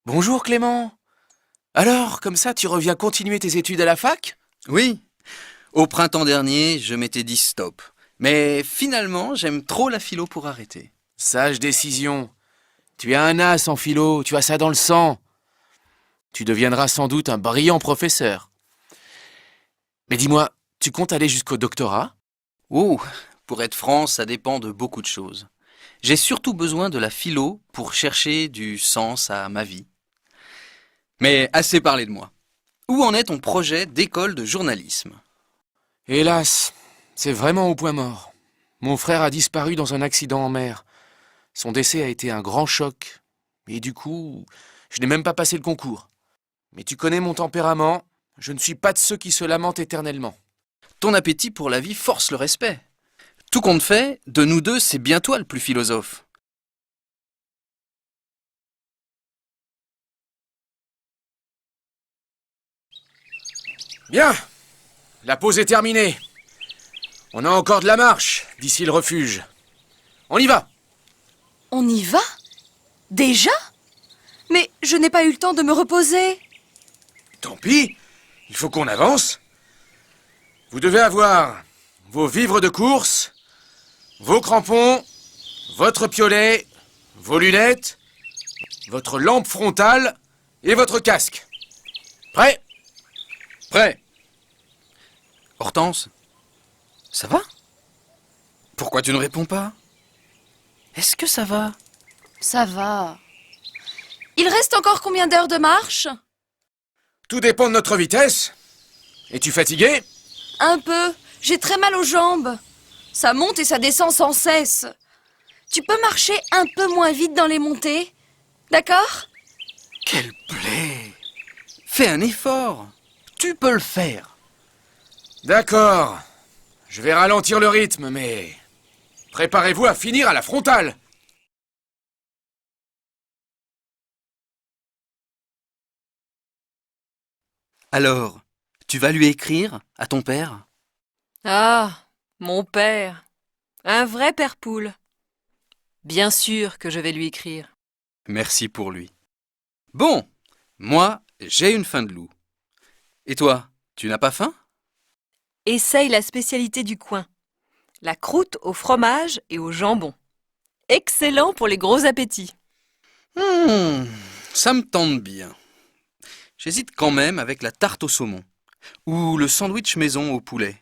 Bonjour Clément. Alors, comme ça, tu reviens continuer tes études à la fac? Oui, au printemps dernier, je m'étais dit stop. Mais finalement, j'aime trop la philo pour arrêter. Sage décision. Tu es un as en philo, tu as ça dans le sang. Tu deviendras sans doute un brillant professeur. Mais dis-moi, tu comptes aller jusqu'au doctorat? Ouh, pour être franc, ça dépend de beaucoup de choses. J'ai surtout besoin de la philo pour chercher du sens à ma vie. Mais assez parlé de moi. Où en est ton projet d'école de journalisme? Hélas, c'est vraiment au point mort. Mon frère a disparu dans un accident en mer. Son décès a été un grand choc. Et du coup, je n'ai même pas passé le concours. Mais tu connais mon tempérament, je ne suis pas de ceux qui se lamentent éternellement. Ton appétit pour la vie force le respect. Tout compte fait, de nous deux, c'est bien toi le plus philosophe. Bien, la pause est terminée. On a encore de la marche d'ici le refuge. On y va! On y va? Déjà? Mais je n'ai pas eu le temps de me reposer. Tant pis, il faut qu'on avance. Vous devez avoir vos vivres de course, vos crampons, votre piolet, vos lunettes, votre lampe frontale et votre casque. Prêt? Prêt. Hortense, ça va? Pourquoi tu ne réponds pas? Est-ce que ça va? Ça va. Il reste encore combien d'heures de marche? Tout dépend de notre vitesse. Es-tu fatigué? Un peu. J'ai très mal aux jambes. Ça monte et ça descend sans cesse. Tu peux marcher un peu moins vite dans les montées? D'accord? Quelle plaie! Fais un effort. Tu peux le faire. D'accord. Je vais ralentir le rythme, mais... préparez-vous à finir à la frontale. Alors, tu vas lui écrire à ton père? Ah, mon père. Un vrai père poule. Bien sûr que je vais lui écrire. Merci pour lui. Bon, moi, j'ai une faim de loup. Et toi, tu n'as pas faim? Essaye la spécialité du coin. La croûte au fromage et au jambon. Excellent pour les gros appétits. Ça me tente bien. J'hésite quand même avec la tarte au saumon. Ou le sandwich maison au poulet.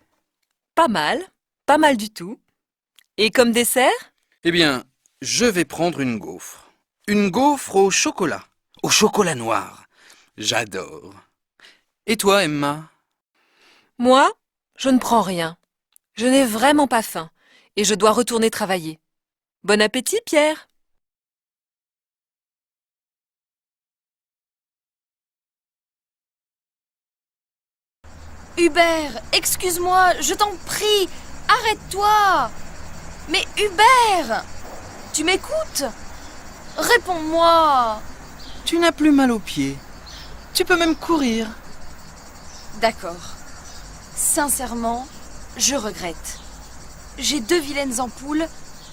Pas mal du tout. Et comme dessert? Eh bien, je vais prendre une gaufre. Une gaufre au chocolat noir. J'adore. Et toi, Emma? Moi, je ne prends rien. Je n'ai vraiment pas faim et je dois retourner travailler. Bon appétit, Pierre! Hubert, excuse-moi, je t'en prie. Arrête-toi. Mais Hubert, tu m'écoutes? Réponds-moi. Tu n'as plus mal aux pieds. Tu peux même courir. D'accord. Sincèrement, je regrette. J'ai 2 vilaines ampoules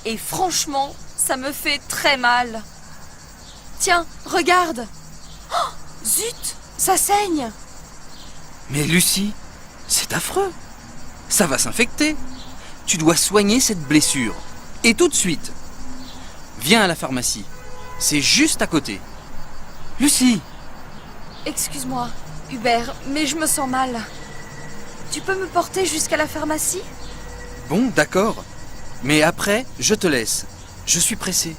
et franchement, ça me fait très mal. Tiens, regarde. Oh, zut, ça saigne. Mais Lucie, c'est affreux. Ça va s'infecter. Tu dois soigner cette blessure. Et tout de suite. Viens à la pharmacie. C'est juste à côté. Lucie! Excuse-moi, Hubert, mais je me sens mal. Tu peux me porter jusqu'à la pharmacie? Bon, d'accord. Mais après, je te laisse. Je suis pressé.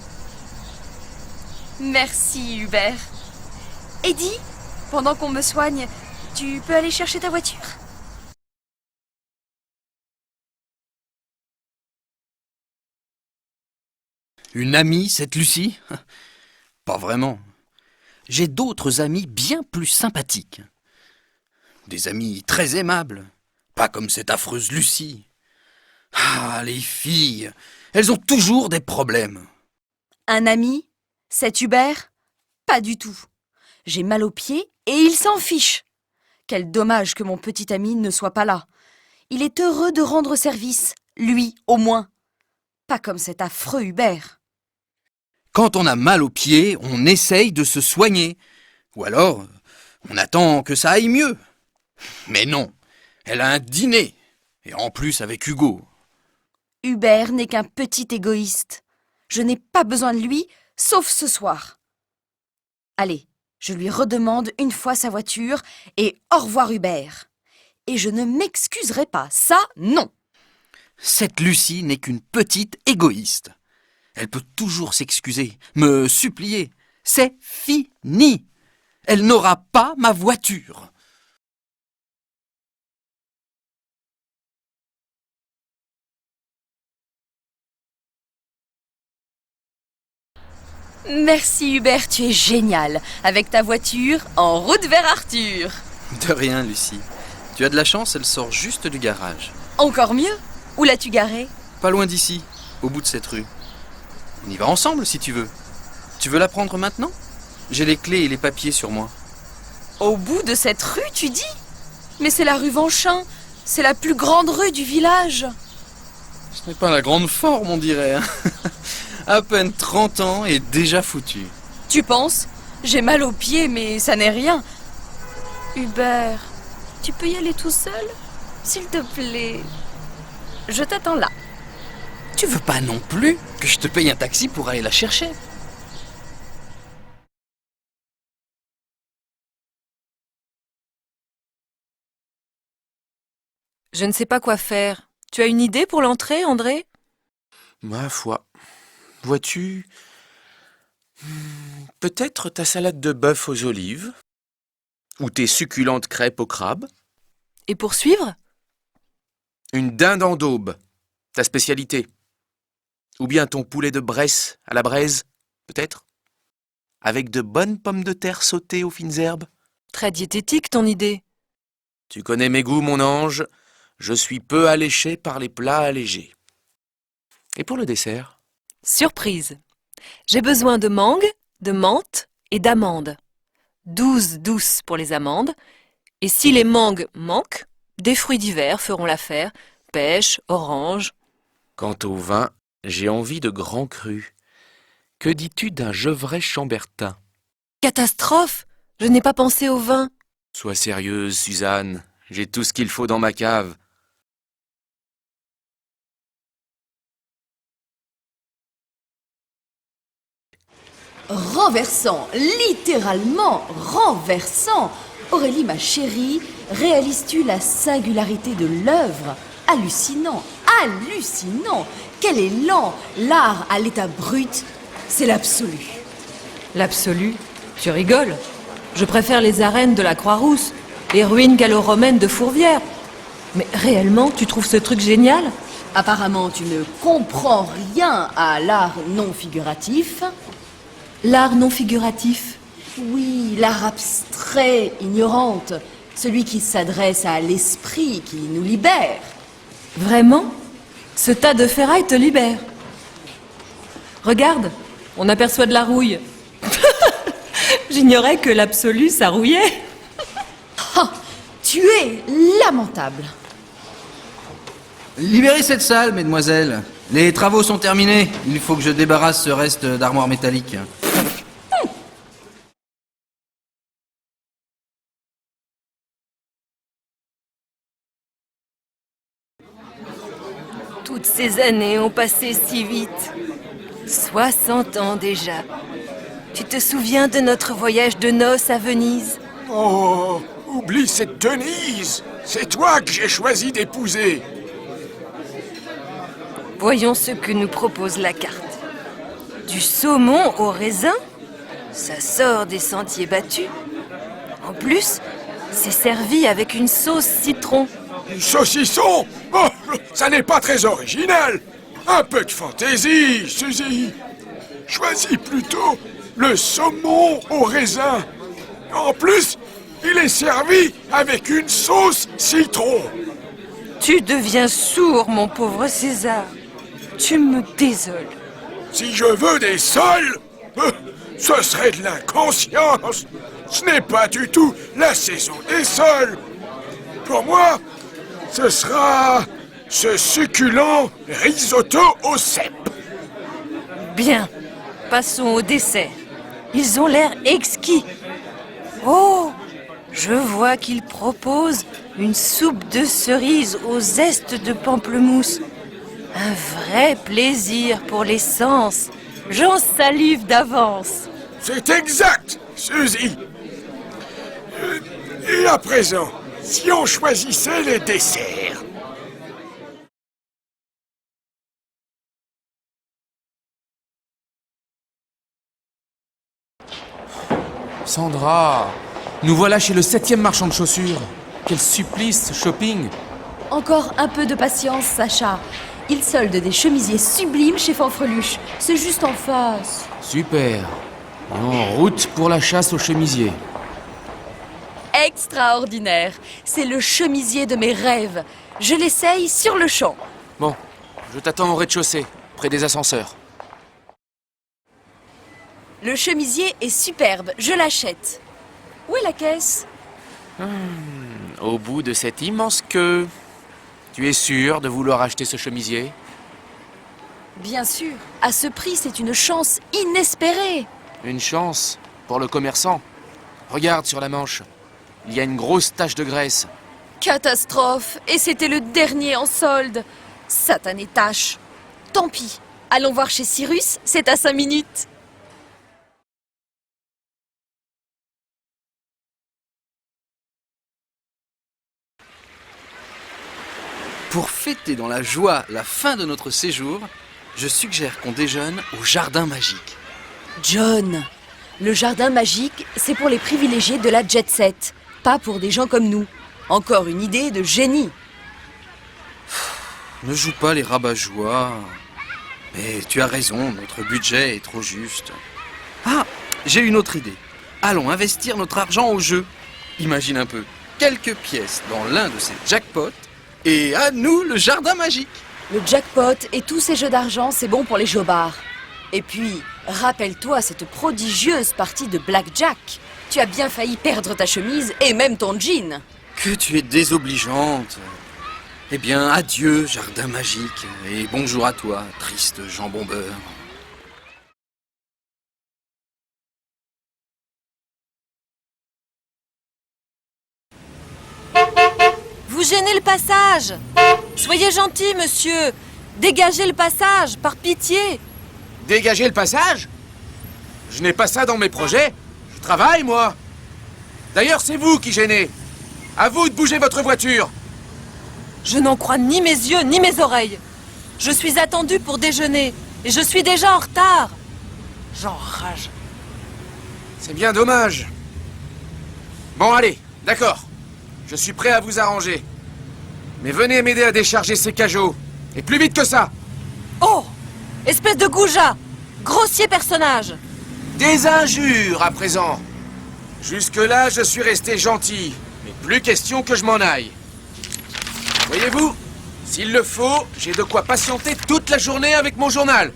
Merci, Hubert. Eddie, pendant qu'on me soigne, tu peux aller chercher ta voiture? Une amie, cette Lucie? Pas vraiment. J'ai d'autres amis bien plus sympathiques. Des amis très aimables. Pas comme cette affreuse Lucie. Ah, les filles, elles ont toujours des problèmes. Un ami? C'est Hubert? Pas du tout. J'ai mal aux pieds et il s'en fiche. Quel dommage que mon petit ami ne soit pas là. Il est heureux de rendre service, lui au moins. Pas comme cet affreux Hubert. Quand on a mal aux pieds, on essaye de se soigner. Ou alors, on attend que ça aille mieux. Mais non, elle a un dîner. Et en plus avec Hugo. Hubert n'est qu'un petit égoïste. Je n'ai pas besoin de lui, sauf ce soir. Allez, je lui redemande une fois sa voiture et au revoir Hubert. Et je ne m'excuserai pas, ça non. Cette Lucie n'est qu'une petite égoïste. Elle peut toujours s'excuser, me supplier. C'est fini. Elle n'aura pas ma voiture. Merci Hubert, tu es génial. Avec ta voiture, en route vers Arthur. De rien, Lucie. Tu as de la chance, elle sort juste du garage. Encore mieux. Où l'as-tu garée? Pas loin d'ici, au bout de cette rue. On y va ensemble si tu veux. Tu veux la prendre maintenant? J'ai les clés et les papiers sur moi. Au bout de cette rue, tu dis? Mais c'est la rue Vanchin. C'est la plus grande rue du village. Ce n'est pas la grande forme, on dirait. Hein. À peine 30 ans et déjà foutu. Tu penses? J'ai mal aux pieds, mais ça n'est rien. Hubert, tu peux y aller tout seul? S'il te plaît. Je t'attends là. Tu veux pas non plus que je te paye un taxi pour aller la chercher? Je ne sais pas quoi faire. Tu as une idée pour l'entrée, André? Ma foi. Vois-tu, peut-être ta salade de bœuf aux olives, ou tes succulentes crêpes au crabe, Et pour suivre? une dinde daube, ta spécialité, ou bien ton poulet de Bresse à la braise, peut-être, avec de bonnes pommes de terre sautées aux fines herbes. Très diététique ton idée. Tu connais mes goûts, mon ange, je suis peu alléché par les plats allégés. Et pour le dessert? Surprise. J'ai besoin de mangue, de menthe et d'amandes. 12 douces pour les amandes. Et si les mangues manquent, des fruits divers feront l'affaire. Pêche, orange. Quant au vin, j'ai envie de grand cru. Que dis-tu d'un Gevrey chambertin? Catastrophe! Je n'ai pas pensé au vin. Sois sérieuse, Suzanne, j'ai tout ce qu'il faut dans ma cave. Renversant, littéralement renversant. Aurélie, ma chérie, réalises-tu la singularité de l'œuvre? Hallucinant, hallucinant. Quel élan! L'art à l'état brut, c'est l'absolu. L'absolu? Tu rigoles. Je préfère les arènes de la Croix-Rousse, les ruines gallo-romaines de Fourvière. Mais réellement, tu trouves ce truc génial? Apparemment, tu ne comprends rien à l'art non figuratif. L'art non figuratif. Oui, l'art abstrait, ignorante, celui qui s'adresse à l'esprit, qui nous libère. Vraiment? Ce tas de ferraille te libère. Regarde, on aperçoit de la rouille. J'ignorais que l'absolu, ça rouillait. Ah, tu es lamentable. Libérez cette salle, mesdemoiselles. Les travaux sont terminés. Il faut que je débarrasse ce reste d'armoire métallique. Toutes ces années ont passé si vite. 60 ans déjà. Tu te souviens de notre voyage de noces à Venise? Oh, oublie cette Denise. C'est toi que j'ai choisi d'épouser. Voyons ce que nous propose la carte. Du saumon au raisin? Ça sort des sentiers battus. En plus, c'est servi avec une sauce citron. Du saucisson? Oh, ça n'est pas très original. Un peu de fantaisie, Suzy. Choisis plutôt le saumon au raisin. En plus, il est servi avec une sauce citron. Tu deviens sourd, mon pauvre César. Tu me désoles. Si je veux des sols, ce serait de l'inconscience. Ce n'est pas du tout la saison des sols. Pour moi, ce sera ce succulent risotto au cèpe. Bien, passons au dessert. Ils ont l'air exquis. Oh, je vois qu'il propose une soupe de cerises au zeste de pamplemousse. Un vrai plaisir pour les sens. J'en salive d'avance. C'est exact, Suzy. Et à présent, si on choisissait les desserts? Sandra, nous voilà chez le 7e marchand de chaussures. Quel supplice, ce shopping. Encore un peu de patience, Sacha. Il solde des chemisiers sublimes chez Fanfreluche. C'est juste en face. Super. En route pour la chasse aux chemisiers. Extraordinaire. C'est le chemisier de mes rêves. Je l'essaye sur le champ. Bon, je t'attends au rez-de-chaussée, près des ascenseurs. Le chemisier est superbe. Je l'achète. Où est la caisse? Au bout de cette immense queue. Tu es sûr de vouloir acheter ce chemisier? Bien sûr. À ce prix, c'est une chance inespérée. Une chance pour le commerçant. Regarde sur la manche. Il y a une grosse tache de graisse. Catastrophe. Et c'était le dernier en solde. Satanée tâche. Tant pis. Allons voir chez Cyrus, c'est à 5 minutes. Pour fêter dans la joie la fin de notre séjour, je suggère qu'on déjeune au Jardin Magique. John, le jardin magique, c'est pour les privilégiés de la jet set, pas pour des gens comme nous. Encore une idée de génie. Ne joue pas les rabat-joie. Mais tu as raison, notre budget est trop juste. Ah, j'ai une autre idée. Allons investir notre argent au jeu. Imagine un peu, quelques pièces dans l'un de ces jackpots, et à nous le Jardin Magique. Le jackpot et tous ces jeux d'argent, c'est bon pour les jobards. Et puis, rappelle-toi cette prodigieuse partie de blackjack. Tu as bien failli perdre ta chemise et même ton jean. Que tu es désobligeante. Eh bien, adieu, Jardin Magique, et bonjour à toi, triste jambon beurre. Vous gênez le passage. Soyez gentil, monsieur. Dégagez le passage, par pitié. Dégager le passage? Je n'ai pas ça dans mes projets. Je travaille, moi. D'ailleurs, c'est vous qui gênez. À vous de bouger votre voiture. Je n'en crois ni mes yeux, ni mes oreilles. Je suis attendue pour déjeuner, et je suis déjà en retard. J'enrage. C'est bien dommage. Bon, allez, d'accord. Je suis prêt à vous arranger. Mais venez m'aider à décharger ces cajots. Et plus vite que ça. Oh! Espèce de goujat! Grossier personnage! Des injures à présent. Jusque-là, je suis resté gentil. Mais plus question que je m'en aille. Voyez-vous, s'il le faut, j'ai de quoi patienter toute la journée avec mon journal.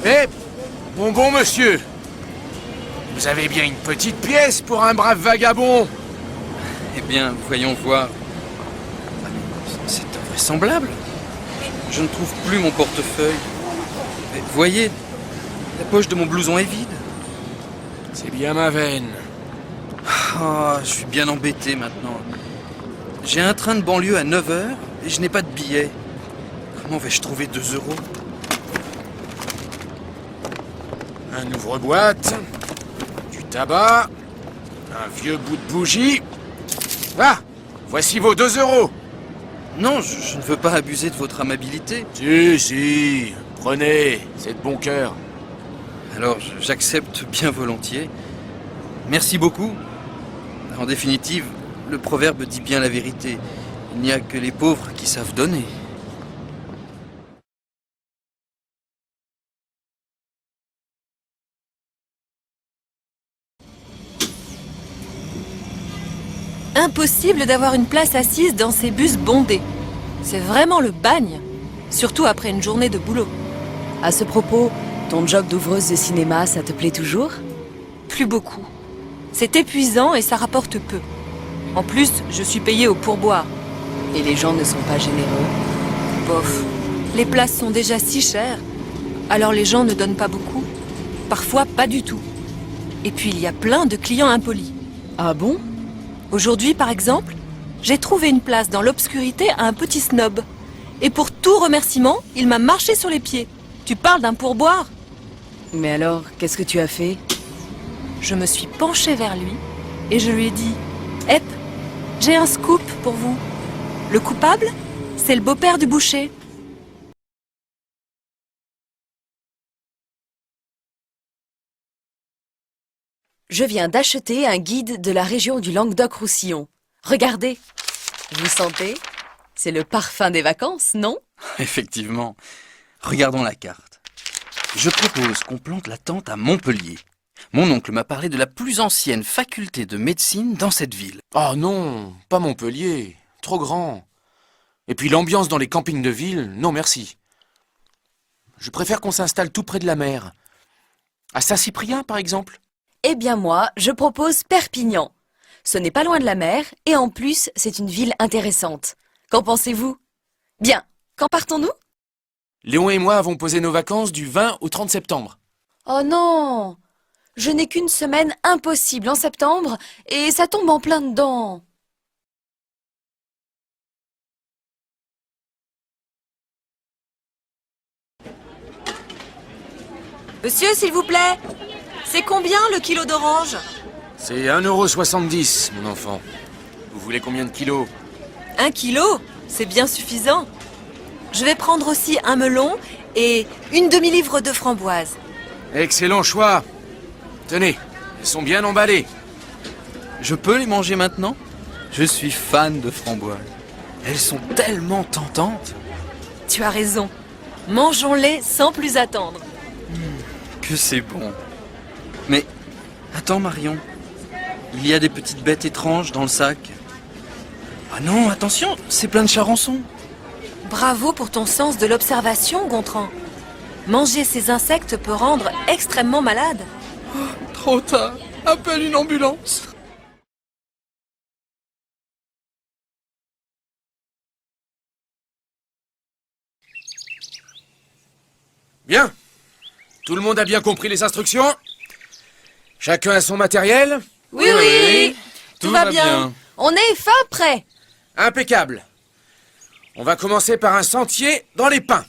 Eh, mon bon monsieur, vous avez bien une petite pièce pour un brave vagabond. Eh bien, voyons voir. C'est invraisemblable. Je ne trouve plus mon portefeuille. Mais voyez, la poche de mon blouson est vide. C'est bien ma veine. Ah, je suis bien embêté maintenant. J'ai un train de banlieue à 9h et je n'ai pas de billet. Comment vais-je trouver 2 €? Un ouvre-boîte, du tabac, un vieux bout de bougie. Ah, voici vos 2 €. Non, je ne veux pas abuser de votre amabilité. Si, prenez, c'est de bon cœur. Alors, j'accepte bien volontiers. Merci beaucoup. En définitive, le proverbe dit bien la vérité. Il n'y a que les pauvres qui savent donner. Impossible d'avoir une place assise dans ces bus bondés. C'est vraiment le bagne, surtout après une journée de boulot. À ce propos, ton job d'ouvreuse de cinéma, ça te plaît toujours? Plus beaucoup. C'est épuisant et ça rapporte peu. En plus, je suis payée au pourboire. Et les gens ne sont pas généreux? Bof. Les places sont déjà si chères. Alors les gens ne donnent pas beaucoup. Parfois pas du tout. Et puis il y a plein de clients impolis. Ah bon? Aujourd'hui, par exemple, j'ai trouvé une place dans l'obscurité à un petit snob. Et pour tout remerciement, il m'a marché sur les pieds. Tu parles d'un pourboire? Mais alors, qu'est-ce que tu as fait? Je me suis penchée vers lui et je lui ai dit « Hep, j'ai un scoop pour vous. Le coupable, c'est le beau-père du boucher. » Je viens d'acheter un guide de la région du Languedoc-Roussillon. Regardez. Vous sentez? C'est le parfum des vacances, non? Effectivement. Regardons la carte. Je propose qu'on plante la tente à Montpellier. Mon oncle m'a parlé de la plus ancienne faculté de médecine dans cette ville. Oh non, pas Montpellier. Trop grand. Et puis l'ambiance dans les campings de ville, non merci. Je préfère qu'on s'installe tout près de la mer. À Saint-Cyprien, par exemple. Eh bien moi, je propose Perpignan. Ce n'est pas loin de la mer et en plus, c'est une ville intéressante. Qu'en pensez-vous? Bien, quand partons-nous? Léon et moi avons posé nos vacances du 20 au 30 septembre. Oh non! Je n'ai qu'une semaine impossible en septembre et ça tombe en plein dedans. Monsieur, s'il vous plaît, c'est combien le kilo d'orange? C'est 1,70 €, mon enfant. Vous voulez combien de kilos? 1 kilo? C'est bien suffisant. Je vais prendre aussi un melon et une demi-livre de framboises. Excellent choix. Tenez, elles sont bien emballées. Je peux les manger maintenant? Je suis fan de framboises. Elles sont tellement tentantes. Tu as raison. Mangeons-les sans plus attendre. Que c'est bon. Mais, attends Marion. Il y a des petites bêtes étranges dans le sac. Ah non, attention, c'est plein de charançons. Bravo pour ton sens de l'observation, Gontran. Manger ces insectes peut rendre extrêmement malade. Trop tard. Appelle une ambulance. Bien. Tout le monde a bien compris les instructions? Chacun a son matériel? Oui, oui, Tout va bien. On est fin prêt. Impeccable. On va commencer par un sentier dans les pins.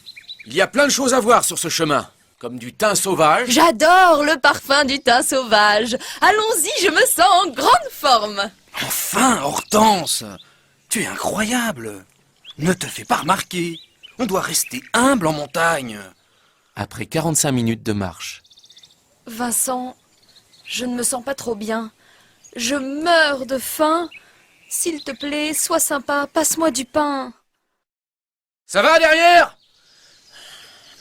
Il y a plein de choses à voir sur ce chemin, comme du thym sauvage. J'adore le parfum du thym sauvage. Allons-y, je me sens en grande forme. Enfin, Hortense. Tu es incroyable. Ne te fais pas remarquer. On doit rester humble en montagne. Après 45 minutes de marche. Vincent, je ne me sens pas trop bien. Je meurs de faim. S'il te plaît, sois sympa, passe-moi du pain. Ça va derrière?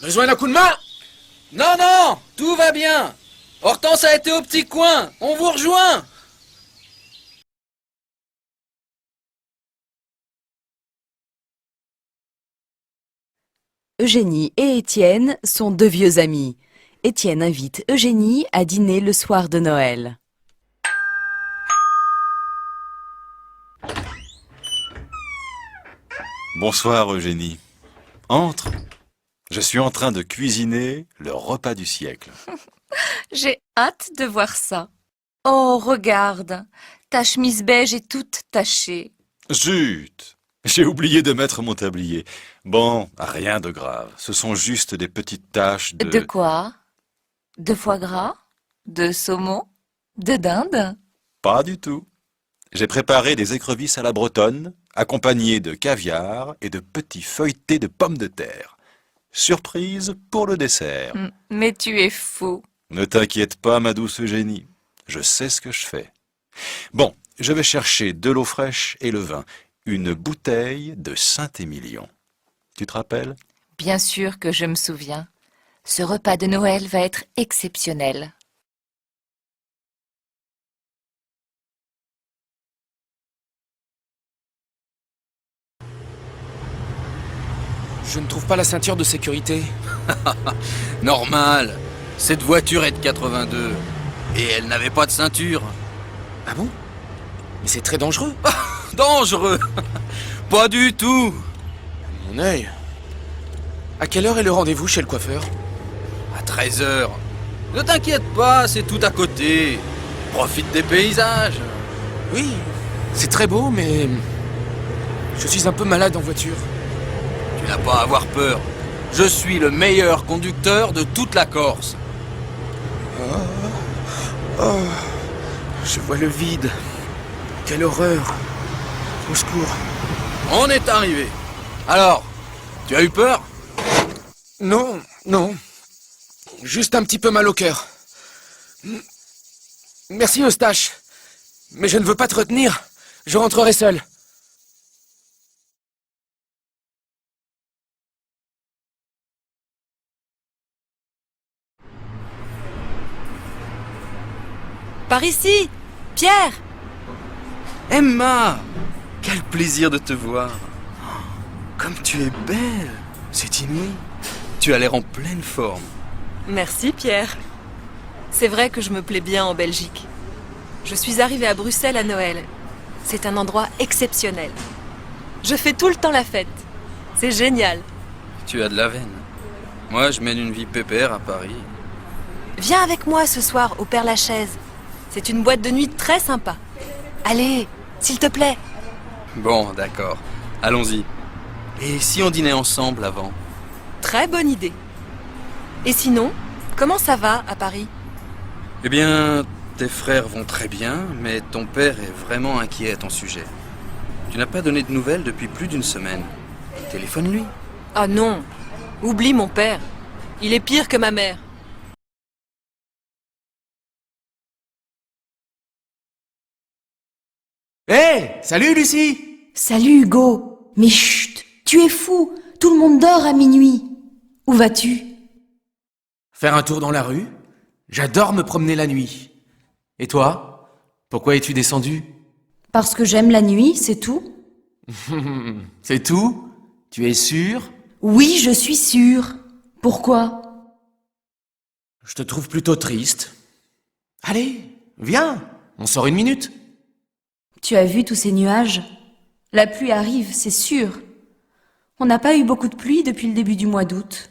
Besoin d'un coup de main? Non, non, tout va bien. Hortense a été au petit coin. On vous rejoint. Eugénie et Étienne sont deux vieux amis. Étienne invite Eugénie à dîner le soir de Noël. Bonsoir Eugénie. Entre. Je suis en train de cuisiner le repas du siècle. J'ai hâte de voir ça. Oh, regarde, ta chemise beige est toute tachée. Zut! J'ai oublié de mettre mon tablier. Bon, rien de grave. Ce sont juste des petites taches de... De quoi? De foie gras? De saumon? De dinde? Pas du tout. J'ai préparé des écrevisses à la bretonne, accompagnées de caviar et de petits feuilletés de pommes de terre. Surprise pour le dessert. Mais tu es fou. Ne t'inquiète pas, ma douce Eugénie. Je sais ce que je fais. Bon, je vais chercher de l'eau fraîche et le vin. Une bouteille de Saint-Émilion. Tu te rappelles? Bien sûr que je me souviens. Ce repas de Noël va être exceptionnel. Je ne trouve pas la ceinture de sécurité. Normal. Cette voiture est de 82. Et elle n'avait pas de ceinture. Ah bon? Mais c'est très dangereux. Dangereux. Pas du tout. Mon œil. À quelle heure est le rendez-vous chez le coiffeur? À 13 heures. Ne t'inquiète pas, c'est tout à côté. Profite des paysages. Oui, c'est très beau, mais... je suis un peu malade en voiture. Tu n'as pas à avoir peur. Je suis le meilleur conducteur de toute la Corse. Je vois le vide. Quelle horreur. Au secours. On est arrivé. Alors, tu as eu peur? Non, non. Juste un petit peu mal au cœur. Merci, Eustache. Mais je ne veux pas te retenir. Je rentrerai seul. Par ici! Pierre! Emma! Quel plaisir de te voir. Comme tu es belle. C'est inouï. Tu as l'air en pleine forme. Merci, Pierre. C'est vrai que je me plais bien en Belgique. Je suis arrivée à Bruxelles à Noël. C'est un endroit exceptionnel. Je fais tout le temps la fête. C'est génial. Tu as de la veine. Moi, je mène une vie pépère à Paris. Viens avec moi ce soir au Père-Lachaise. C'est une boîte de nuit très sympa. Allez, s'il te plaît. Bon, d'accord. Allons-y. Et si on dînait ensemble avant? Très bonne idée. Et sinon, comment ça va à Paris? Eh bien, tes frères vont très bien, mais ton père est vraiment inquiet à ton sujet. Tu n'as pas donné de nouvelles depuis plus d'une semaine. Téléphone-lui. Ah non, oublie mon père. Il est pire que ma mère. Hé, salut Lucie. Salut Hugo. Mais chut, tu es fou. Tout le monde dort à minuit. Où vas-tu? Faire un tour dans la rue? J'adore me promener la nuit. Et toi? Pourquoi es-tu descendu? Parce que j'aime la nuit, c'est tout. C'est tout? Tu es sûr? Oui, je suis sûre. Pourquoi? Je te trouve plutôt triste. Allez, viens, on sort une minute. Tu as vu tous ces nuages? La pluie arrive, c'est sûr. On n'a pas eu beaucoup de pluie depuis le début du mois d'août.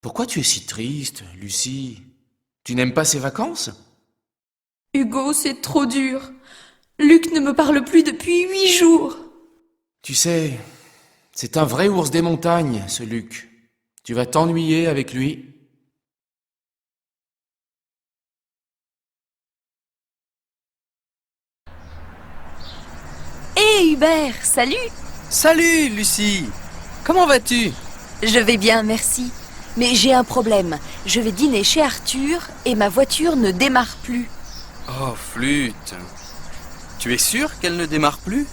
Pourquoi tu es si triste, Lucie? Tu n'aimes pas ces vacances? Hugo, c'est trop dur. Luc ne me parle plus depuis 8 jours. Tu sais, c'est un vrai ours des montagnes, ce Luc. Tu vas t'ennuyer avec lui. Hé Hubert, salut! Salut, Lucie. Comment vas-tu? Je vais bien, merci. Mais j'ai un problème. Je vais dîner chez Arthur et ma voiture ne démarre plus. Oh, flûte. Tu es sûr qu'elle ne démarre plus?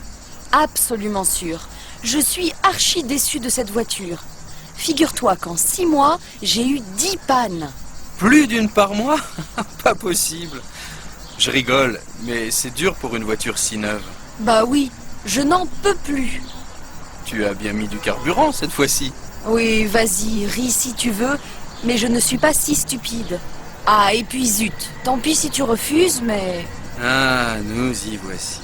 Absolument sûr. Je suis archi déçue de cette voiture. Figure-toi qu'en 6 mois, j'ai eu 10 pannes. Plus d'une par mois? Pas possible. Je rigole, mais c'est dur pour une voiture si neuve. Bah oui, je n'en peux plus. Tu as bien mis du carburant cette fois-ci. Oui, vas-y, ris si tu veux, mais je ne suis pas si stupide. Ah, et puis zut, tant pis si tu refuses, mais... Ah, nous y voici.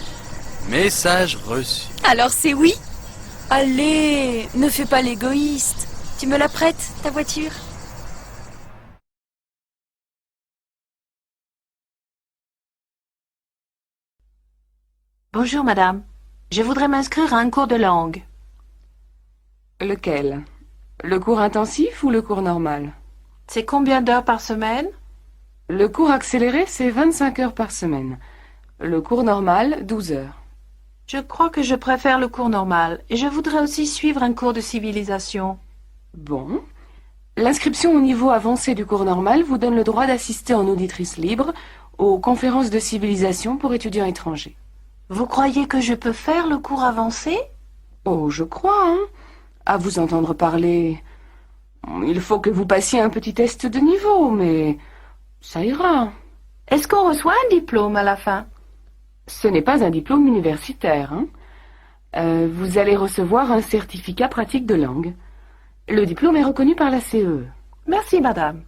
Message reçu. Alors c'est oui? Allez, ne fais pas l'égoïste. Tu me la prêtes, ta voiture? Bonjour madame, je voudrais m'inscrire à un cours de langue. Lequel? Le cours intensif ou le cours normal? C'est combien d'heures par semaine? Le cours accéléré, c'est 25 heures par semaine. Le cours normal, 12 heures. Je crois que je préfère le cours normal et je voudrais aussi suivre un cours de civilisation. Bon. L'inscription au niveau avancé du cours normal vous donne le droit d'assister en auditrice libre aux conférences de civilisation pour étudiants étrangers. Vous croyez que je peux faire le cours avancé? Oh, je crois, hein. À vous entendre parler, il faut que vous passiez un petit test de niveau, mais ça ira. Est-ce qu'on reçoit un diplôme à la fin? Ce n'est pas un diplôme universitaire, hein. Vous allez recevoir un certificat pratique de langue. Le diplôme est reconnu par la CE. Merci, madame.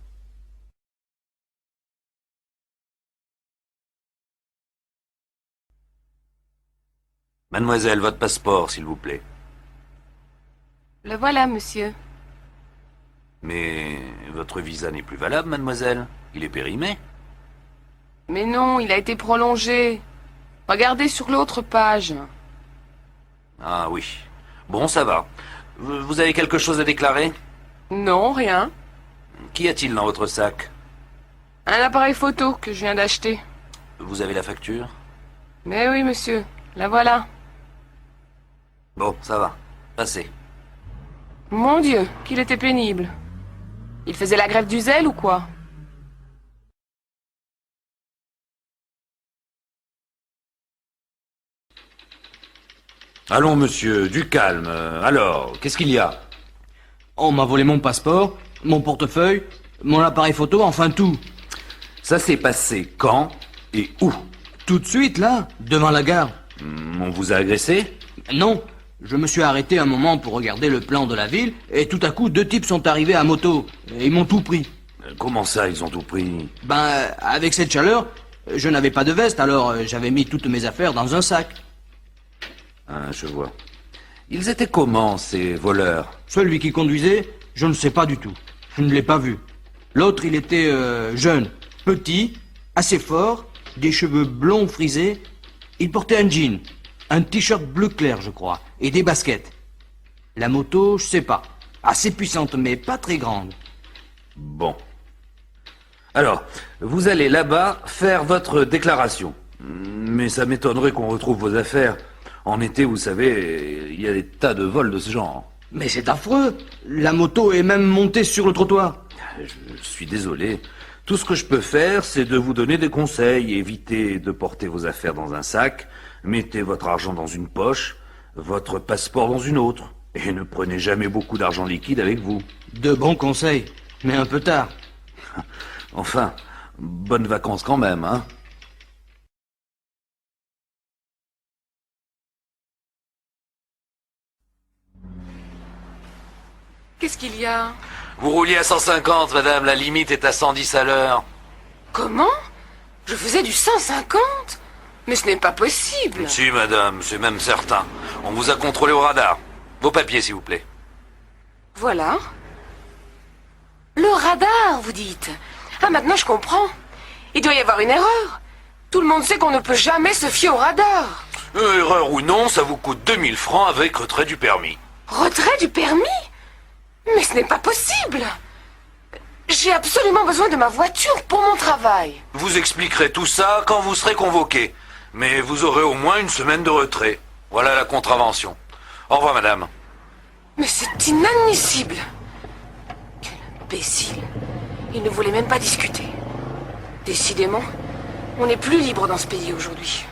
Mademoiselle, votre passeport, s'il vous plaît. Le voilà, monsieur. Mais votre visa n'est plus valable, mademoiselle. Il est périmé. Mais non, il a été prolongé. Regardez sur l'autre page. Ah oui. Bon, ça va. Vous avez quelque chose à déclarer? Non, rien. Qu'y a-t-il dans votre sac? Un appareil photo que je viens d'acheter. Vous avez la facture? Mais oui, monsieur. La voilà. Bon, ça va. Passez. Mon Dieu, qu'il était pénible. Il faisait la grève du zèle ou quoi? Allons, monsieur, du calme. Alors, qu'est-ce qu'il y a? On m'a volé mon passeport, mon portefeuille, mon appareil photo, enfin tout. Ça s'est passé quand et où? Tout de suite, là, devant la gare. On vous a agressé? Non, je me suis arrêté un moment pour regarder le plan de la ville, et tout à coup, 2 types sont arrivés à moto, et ils m'ont tout pris. Comment ça, ils ont tout pris? Ben, avec cette chaleur, je n'avais pas de veste, alors j'avais mis toutes mes affaires dans un sac. Ah, je vois. Ils étaient comment, ces voleurs? Celui qui conduisait, je ne sais pas du tout. Je ne l'ai pas vu. L'autre, il était jeune, petit, assez fort, des cheveux blonds frisés. Il portait un jean, un t-shirt bleu clair, je crois, et des baskets. La moto, je sais pas. Assez puissante, mais pas très grande. Bon. Alors, vous allez là-bas faire votre déclaration. Mais ça m'étonnerait qu'on retrouve vos affaires. En été, vous savez, il y a des tas de vols de ce genre. Mais c'est affreux. La moto est même montée sur le trottoir. Je suis désolé. Tout ce que je peux faire, c'est de vous donner des conseils. Évitez de porter vos affaires dans un sac. Mettez votre argent dans une poche, votre passeport dans une autre. Et ne prenez jamais beaucoup d'argent liquide avec vous. De bons conseils, mais un peu tard. Enfin, bonnes vacances quand même, hein. Qu'est-ce qu'il y a? Vous rouliez à 150, madame, la limite est à 110 à l'heure. Comment? Je faisais du 150? Mais ce n'est pas possible. Si, madame, c'est même certain. On vous a contrôlé au radar. Vos papiers, s'il vous plaît. Voilà. Le radar, vous dites? Ah, maintenant je comprends. Il doit y avoir une erreur. Tout le monde sait qu'on ne peut jamais se fier au radar. Erreur ou non, ça vous coûte 2000 francs avec retrait du permis. Retrait du permis? Mais ce n'est pas possible. J'ai absolument besoin de ma voiture pour mon travail. Vous expliquerez tout ça quand vous serez convoqué. Mais vous aurez au moins une semaine de retrait. Voilà la contravention. Au revoir, madame. Mais c'est inadmissible. Quel imbécile. Il ne voulait même pas discuter. Décidément, on n'est plus libre dans ce pays aujourd'hui.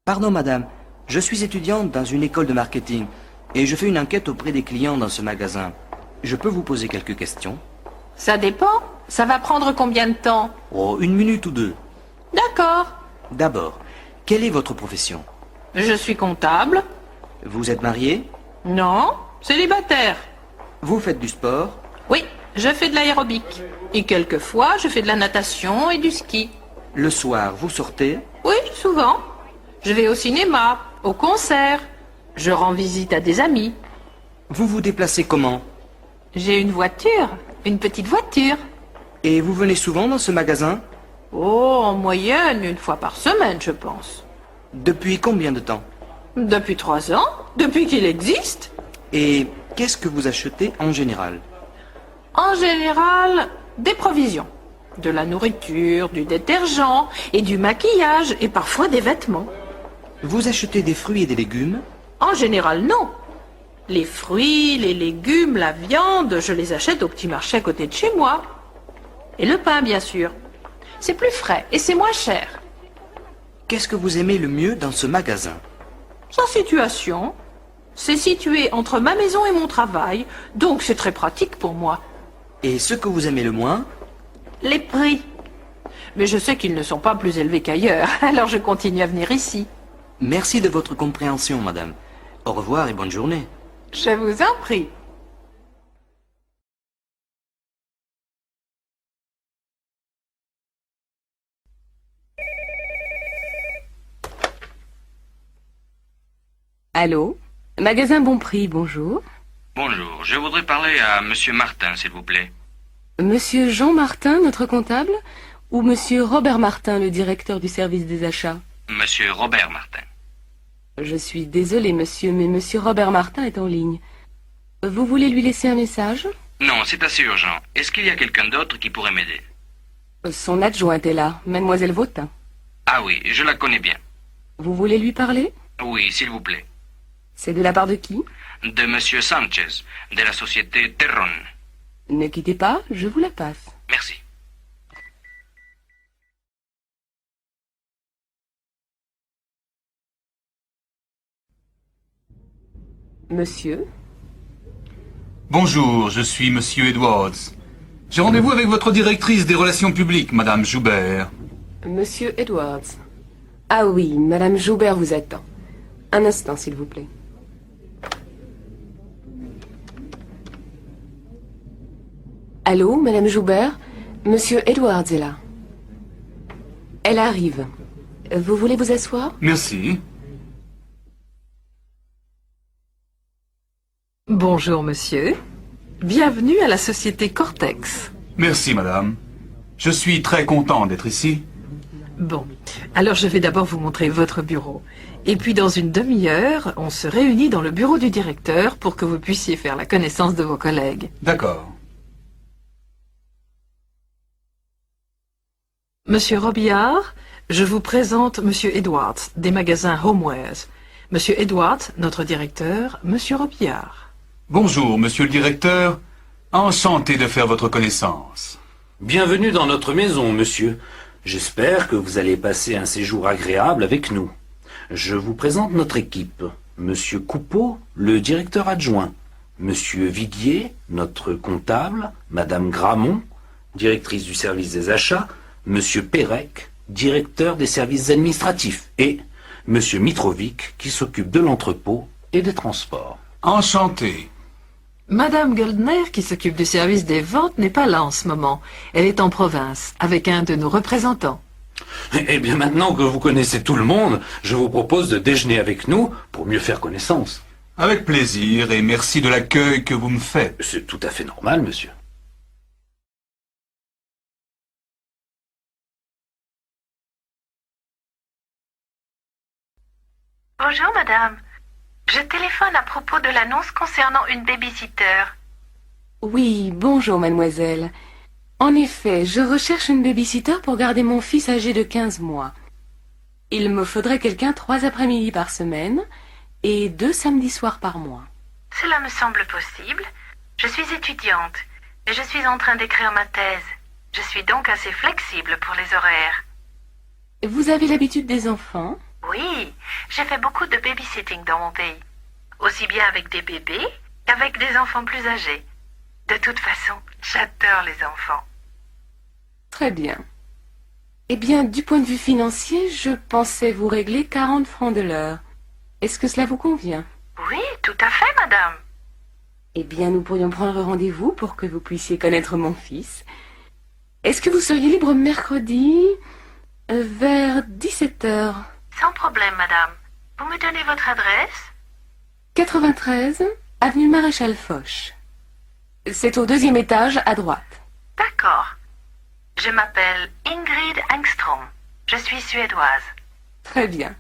Pardon, madame. Je suis étudiante dans une école de marketing et je fais une enquête auprès des clients dans ce magasin. Je peux vous poser quelques questions? Ça dépend. Ça va prendre combien de temps? Oh, 1 minute ou 2. D'accord. D'abord, quelle est votre profession? Je suis comptable. Vous êtes marié? Non, célibataire. Vous faites du sport? Oui, je fais de l'aérobic. Et quelquefois, je fais de la natation et du ski. Le soir, vous sortez? Oui, souvent. Je vais au cinéma, au concert. Je rends visite à des amis. Vous vous déplacez comment? J'ai une voiture, une petite voiture. Et vous venez souvent dans ce magasin? Oh, en moyenne, 1 fois par semaine, je pense. Depuis combien de temps? Depuis 3 ans, depuis qu'il existe. Et qu'est-ce que vous achetez en général? En général, des provisions. De la nourriture, du détergent et du maquillage et parfois des vêtements. Vous achetez des fruits et des légumes? En général, non. Les fruits, les légumes, la viande, je les achète au petit marché à côté de chez moi. Et le pain, bien sûr. C'est plus frais et c'est moins cher. Qu'est-ce que vous aimez le mieux dans ce magasin? Sa situation. C'est situé entre ma maison et mon travail, donc c'est très pratique pour moi. Et ce que vous aimez le moins? Les prix. Mais je sais qu'ils ne sont pas plus élevés qu'ailleurs, alors je continue à venir ici. Merci de votre compréhension, madame. Au revoir et bonne journée. Je vous en prie. Allô? Magasin Bon Prix, bonjour. Bonjour, je voudrais parler à Monsieur Martin, s'il vous plaît. Monsieur Jean Martin, notre comptable, ou Monsieur Robert Martin, le directeur du service des achats? Monsieur Robert Martin. Je suis désolée, monsieur, mais Monsieur Robert Martin est en ligne. Vous voulez lui laisser un message? Non, c'est assez urgent. Est-ce qu'il y a quelqu'un d'autre qui pourrait m'aider? Son adjointe est là, Mademoiselle Vautin. Ah oui, je la connais bien. Vous voulez lui parler? Oui, s'il vous plaît. C'est de la part de qui? De Monsieur Sanchez, de la société Terron. Ne quittez pas, je vous la passe. Merci. Monsieur? Bonjour, je suis Monsieur Edwards. J'ai rendez-vous avec votre directrice des relations publiques, Madame Joubert. Monsieur Edwards. Ah oui, Madame Joubert vous attend. Un instant, s'il vous plaît. Allô, Madame Joubert? Monsieur Edwards est là. Elle arrive. Vous voulez vous asseoir? Merci. Bonjour, monsieur. Bienvenue à la société Cortex. Merci, madame. Je suis très content d'être ici. Bon, alors je vais d'abord vous montrer votre bureau. Et puis dans une demi-heure, on se réunit dans le bureau du directeur pour que vous puissiez faire la connaissance de vos collègues. D'accord. Monsieur Robillard, je vous présente Monsieur Edwards, des magasins Homewares. Monsieur Edwards, notre directeur, Monsieur Robillard. Bonjour, monsieur le directeur. Enchanté de faire votre connaissance. Bienvenue dans notre maison, monsieur. J'espère que vous allez passer un séjour agréable avec nous. Je vous présente notre équipe. Monsieur Coupeau, le directeur adjoint. Monsieur Viguier, notre comptable. Madame Gramont, directrice du service des achats. Monsieur Pérec, directeur des services administratifs. Et Monsieur Mitrovic, qui s'occupe de l'entrepôt et des transports. Enchanté. Madame Goldner, qui s'occupe du service des ventes, n'est pas là en ce moment. Elle est en province, avec un de nos représentants. Eh bien, maintenant que vous connaissez tout le monde, je vous propose de déjeuner avec nous pour mieux faire connaissance. Avec plaisir et merci de l'accueil que vous me faites. C'est tout à fait normal, monsieur. Bonjour, madame. Je téléphone à propos de l'annonce concernant une babysitter. Oui, bonjour, mademoiselle. En effet, je recherche une babysitter pour garder mon fils âgé de 15 mois. Il me faudrait quelqu'un 3 après-midi par semaine et 2 samedis soirs par mois. Cela me semble possible. Je suis étudiante et je suis en train d'écrire ma thèse. Je suis donc assez flexible pour les horaires. Vous avez l'habitude des enfants? Oui, j'ai fait beaucoup de babysitting dans mon pays. Aussi bien avec des bébés qu'avec des enfants plus âgés. De toute façon, j'adore les enfants. Très bien. Eh bien, du point de vue financier, je pensais vous régler 40 francs de l'heure. Est-ce que cela vous convient? Oui, tout à fait, madame. Eh bien, nous pourrions prendre rendez-vous pour que vous puissiez connaître mon fils. Est-ce que vous seriez libre mercredi vers 17 heures? Sans problème, madame. Vous me donnez votre adresse? 93, avenue Maréchal Foch. C'est au 2e étage, à droite. D'accord. Je m'appelle Ingrid Engstrom. Je suis suédoise. Très bien.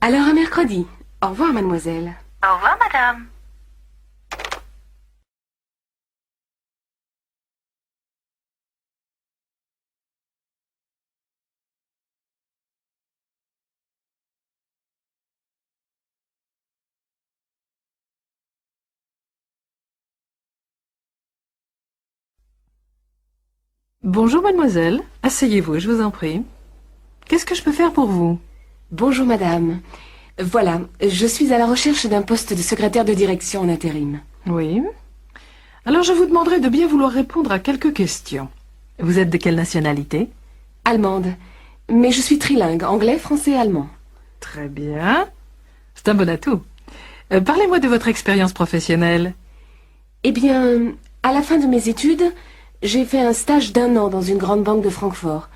Alors à mercredi. Au revoir, mademoiselle. Au revoir, madame. Bonjour, mademoiselle. Asseyez-vous, je vous en prie. Qu'est-ce que je peux faire pour vous? Bonjour, madame. Voilà, je suis à la recherche d'un poste de secrétaire de direction en intérim. Oui. Alors je vous demanderai de bien vouloir répondre à quelques questions. Vous êtes de quelle nationalité? Allemande. Mais je suis trilingue, anglais, français et allemand. Très bien. C'est un bon atout. Parlez-moi de votre expérience professionnelle. Eh bien, à la fin de mes études, j'ai fait un stage d'1 an dans une grande banque de Francfort.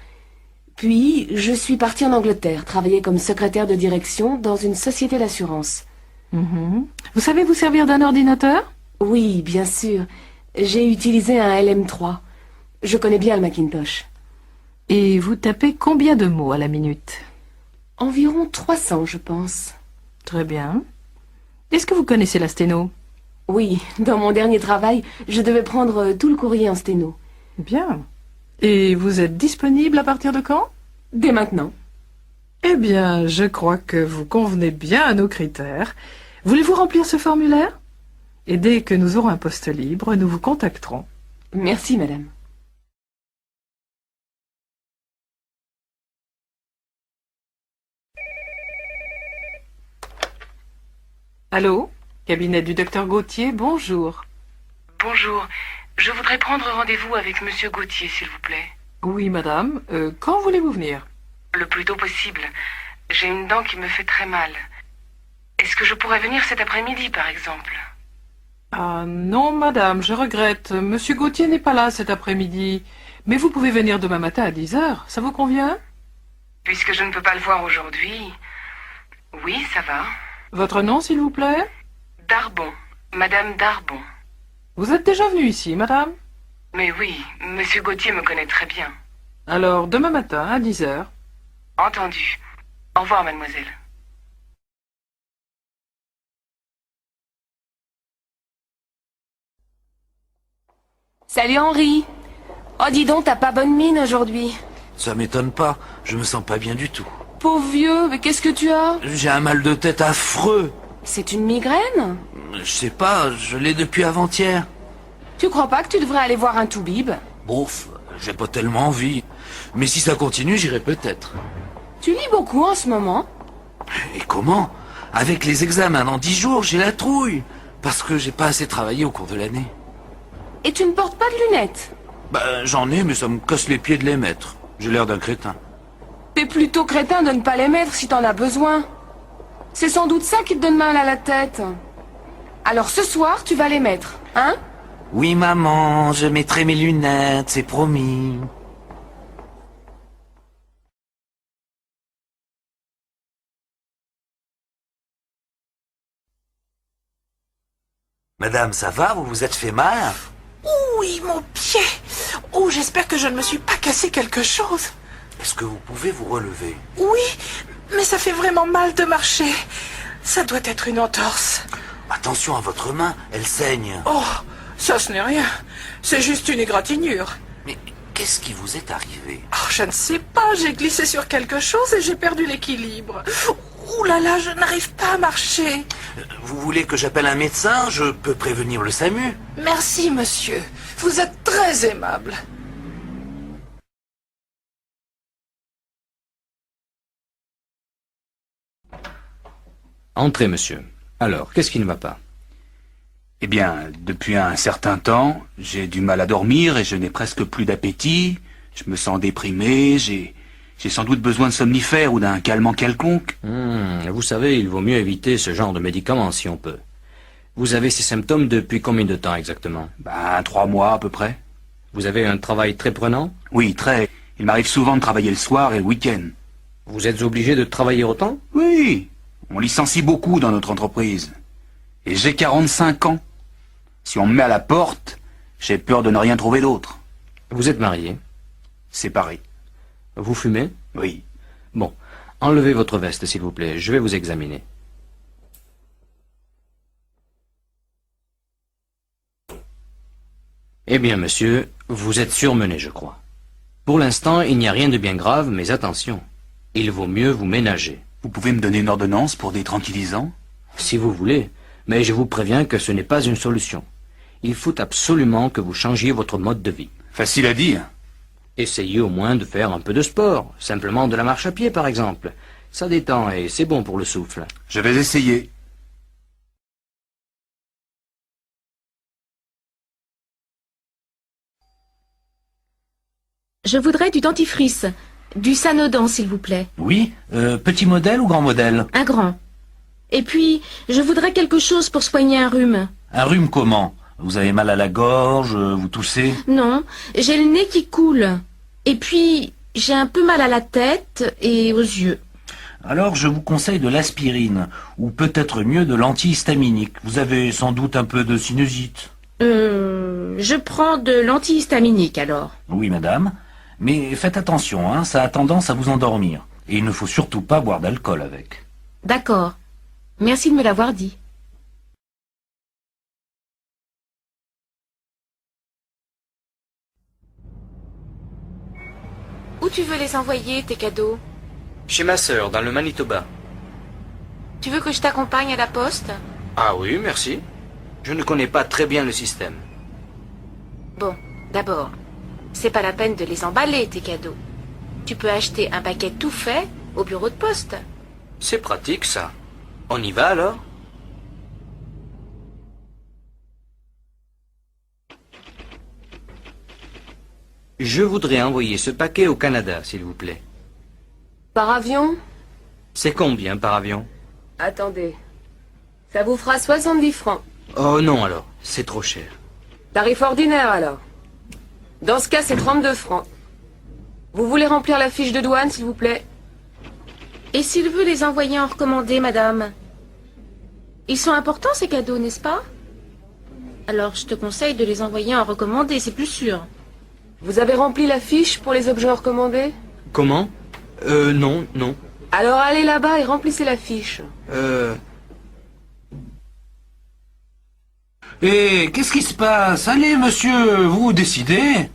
Puis, je suis partie en Angleterre, travailler comme secrétaire de direction dans une société d'assurance. Mhm. Vous savez vous servir d'un ordinateur? Oui, bien sûr. J'ai utilisé un LM3. Je connais bien le Macintosh. Et vous tapez combien de mots à la minute? Environ 300, je pense. Très bien. Est-ce que vous connaissez la sténo? Oui, dans mon dernier travail, je devais prendre tout le courrier en sténo. Bien. Et vous êtes disponible à partir de quand? Dès maintenant. Eh bien, je crois que vous convenez bien à nos critères. Voulez-vous remplir ce formulaire? Et dès que nous aurons un poste libre, nous vous contacterons. Merci, madame. Allô? Cabinet du docteur Gauthier, bonjour. Bonjour. Je voudrais prendre rendez-vous avec monsieur Gauthier, s'il vous plaît. Oui, madame. Quand voulez-vous venir? Le plus tôt possible. J'ai une dent qui me fait très mal. Est-ce que je pourrais venir cet après-midi, par exemple? Ah non, madame, je regrette. Monsieur Gauthier n'est pas là cet après-midi. Mais vous pouvez venir demain matin à 10 heures. Ça vous convient? Puisque je ne peux pas le voir aujourd'hui... Oui, ça va. Votre nom, s'il vous plaît? Darbon. Madame Darbon. Vous êtes déjà venue ici, madame? Mais oui, monsieur Gauthier me connaît très bien. Alors, demain matin, à 10 heures. Entendu. Au revoir, mademoiselle. Salut Henri. Oh, dis donc, t'as pas bonne mine aujourd'hui. Ça m'étonne pas, je me sens pas bien du tout. Pauvre vieux, mais qu'est-ce que tu as? J'ai un mal de tête affreux. C'est une migraine? Je sais pas, je l'ai depuis avant-hier. Tu crois pas que tu devrais aller voir un toubib? Bouf, j'ai pas tellement envie. Mais si ça continue, j'irai peut-être. Tu lis beaucoup en ce moment? Et comment? Avec les examens dans 10 jours, j'ai la trouille. Parce que j'ai pas assez travaillé au cours de l'année. Et tu ne portes pas de lunettes? Bah, j'en ai, mais ça me casse les pieds de les mettre. J'ai l'air d'un crétin. T'es plutôt crétin de ne pas les mettre si t'en as besoin. C'est sans doute ça qui te donne mal à la tête. Alors ce soir, tu vas les mettre, hein? Oui, maman, je mettrai mes lunettes, c'est promis. Madame, ça va? Vous vous êtes fait mal? Oui, mon pied. Oh, j'espère que je ne me suis pas cassé quelque chose. Est-ce que vous pouvez vous relever? Oui, mais ça fait vraiment mal de marcher. Ça doit être une entorse. Attention à votre main, elle saigne. Oh, ça ce n'est rien. C'est juste une égratignure. Mais qu'est-ce qui vous est arrivé? Oh, je ne sais pas, j'ai glissé sur quelque chose et j'ai perdu l'équilibre. Ouh là là, je n'arrive pas à marcher. Vous voulez que j'appelle un médecin? Je peux prévenir le SAMU. Merci, monsieur. Vous êtes très aimable. Entrez, monsieur. Alors, qu'est-ce qui ne va pas? Eh bien, depuis un certain temps, j'ai du mal à dormir et je n'ai presque plus d'appétit. Je me sens déprimé, j'ai sans doute besoin de somnifères ou d'un calmant quelconque. Vous savez, il vaut mieux éviter ce genre de médicaments si on peut. Vous avez ces symptômes depuis combien de temps exactement? 3 mois à peu près. Vous avez un travail très prenant? Oui, très. Il m'arrive souvent de travailler le soir et le week-end. Vous êtes obligé de travailler autant? Oui. On licencie beaucoup dans notre entreprise. Et j'ai 45 ans. Si on me met à la porte, j'ai peur de ne rien trouver d'autre. Vous êtes marié? Séparé. Vous fumez? Oui. Bon, enlevez votre veste, s'il vous plaît. Je vais vous examiner. Eh bien, monsieur, vous êtes surmené, je crois. Pour l'instant, il n'y a rien de bien grave, mais attention. Il vaut mieux vous ménager. Vous pouvez me donner une ordonnance pour des tranquillisants? Si vous voulez, mais je vous préviens que ce n'est pas une solution. Il faut absolument que vous changiez votre mode de vie. Facile à dire. Essayez au moins de faire un peu de sport, simplement de la marche à pied par exemple. Ça détend et c'est bon pour le souffle. Je vais essayer. Je voudrais du dentifrice. Du Sanodan, s'il vous plaît. Oui, petit modèle ou grand modèle? Un grand. Et puis, je voudrais quelque chose pour soigner un rhume. Un rhume comment? Vous avez mal à la gorge, vous toussez? Non, j'ai le nez qui coule. Et puis, j'ai un peu mal à la tête et aux yeux. Alors je vous conseille de l'aspirine, ou peut-être mieux de l'antihistaminique. Vous avez sans doute un peu de sinusite. Je prends de l'antihistaminique alors. Oui, madame. Mais faites attention, hein, ça a tendance à vous endormir. Et il ne faut surtout pas boire d'alcool avec. D'accord. Merci de me l'avoir dit. Où tu veux les envoyer, tes cadeaux? Chez ma sœur, dans le Manitoba. Tu veux que je t'accompagne à la poste? Ah oui, merci. Je ne connais pas très bien le système. Bon, d'abord, c'est pas la peine de les emballer, tes cadeaux. Tu peux acheter un paquet tout fait au bureau de poste. C'est pratique, ça. On y va alors? Je voudrais envoyer ce paquet au Canada, s'il vous plaît. Par avion? C'est combien par avion? Attendez. Ça vous fera 70 francs. Oh non alors, c'est trop cher. Tarif ordinaire alors. Dans ce cas, c'est 32 francs. Vous voulez remplir la fiche de douane, s'il vous plaît? Et s'il veut les envoyer en recommandé, madame? Ils sont importants, ces cadeaux, n'est-ce pas? Alors, je te conseille de les envoyer en recommandé, c'est plus sûr. Vous avez rempli la fiche pour les objets recommandés? Comment? Non. Alors allez là-bas et remplissez la fiche. Et qu'est-ce qui se passe? Allez, monsieur, vous décidez.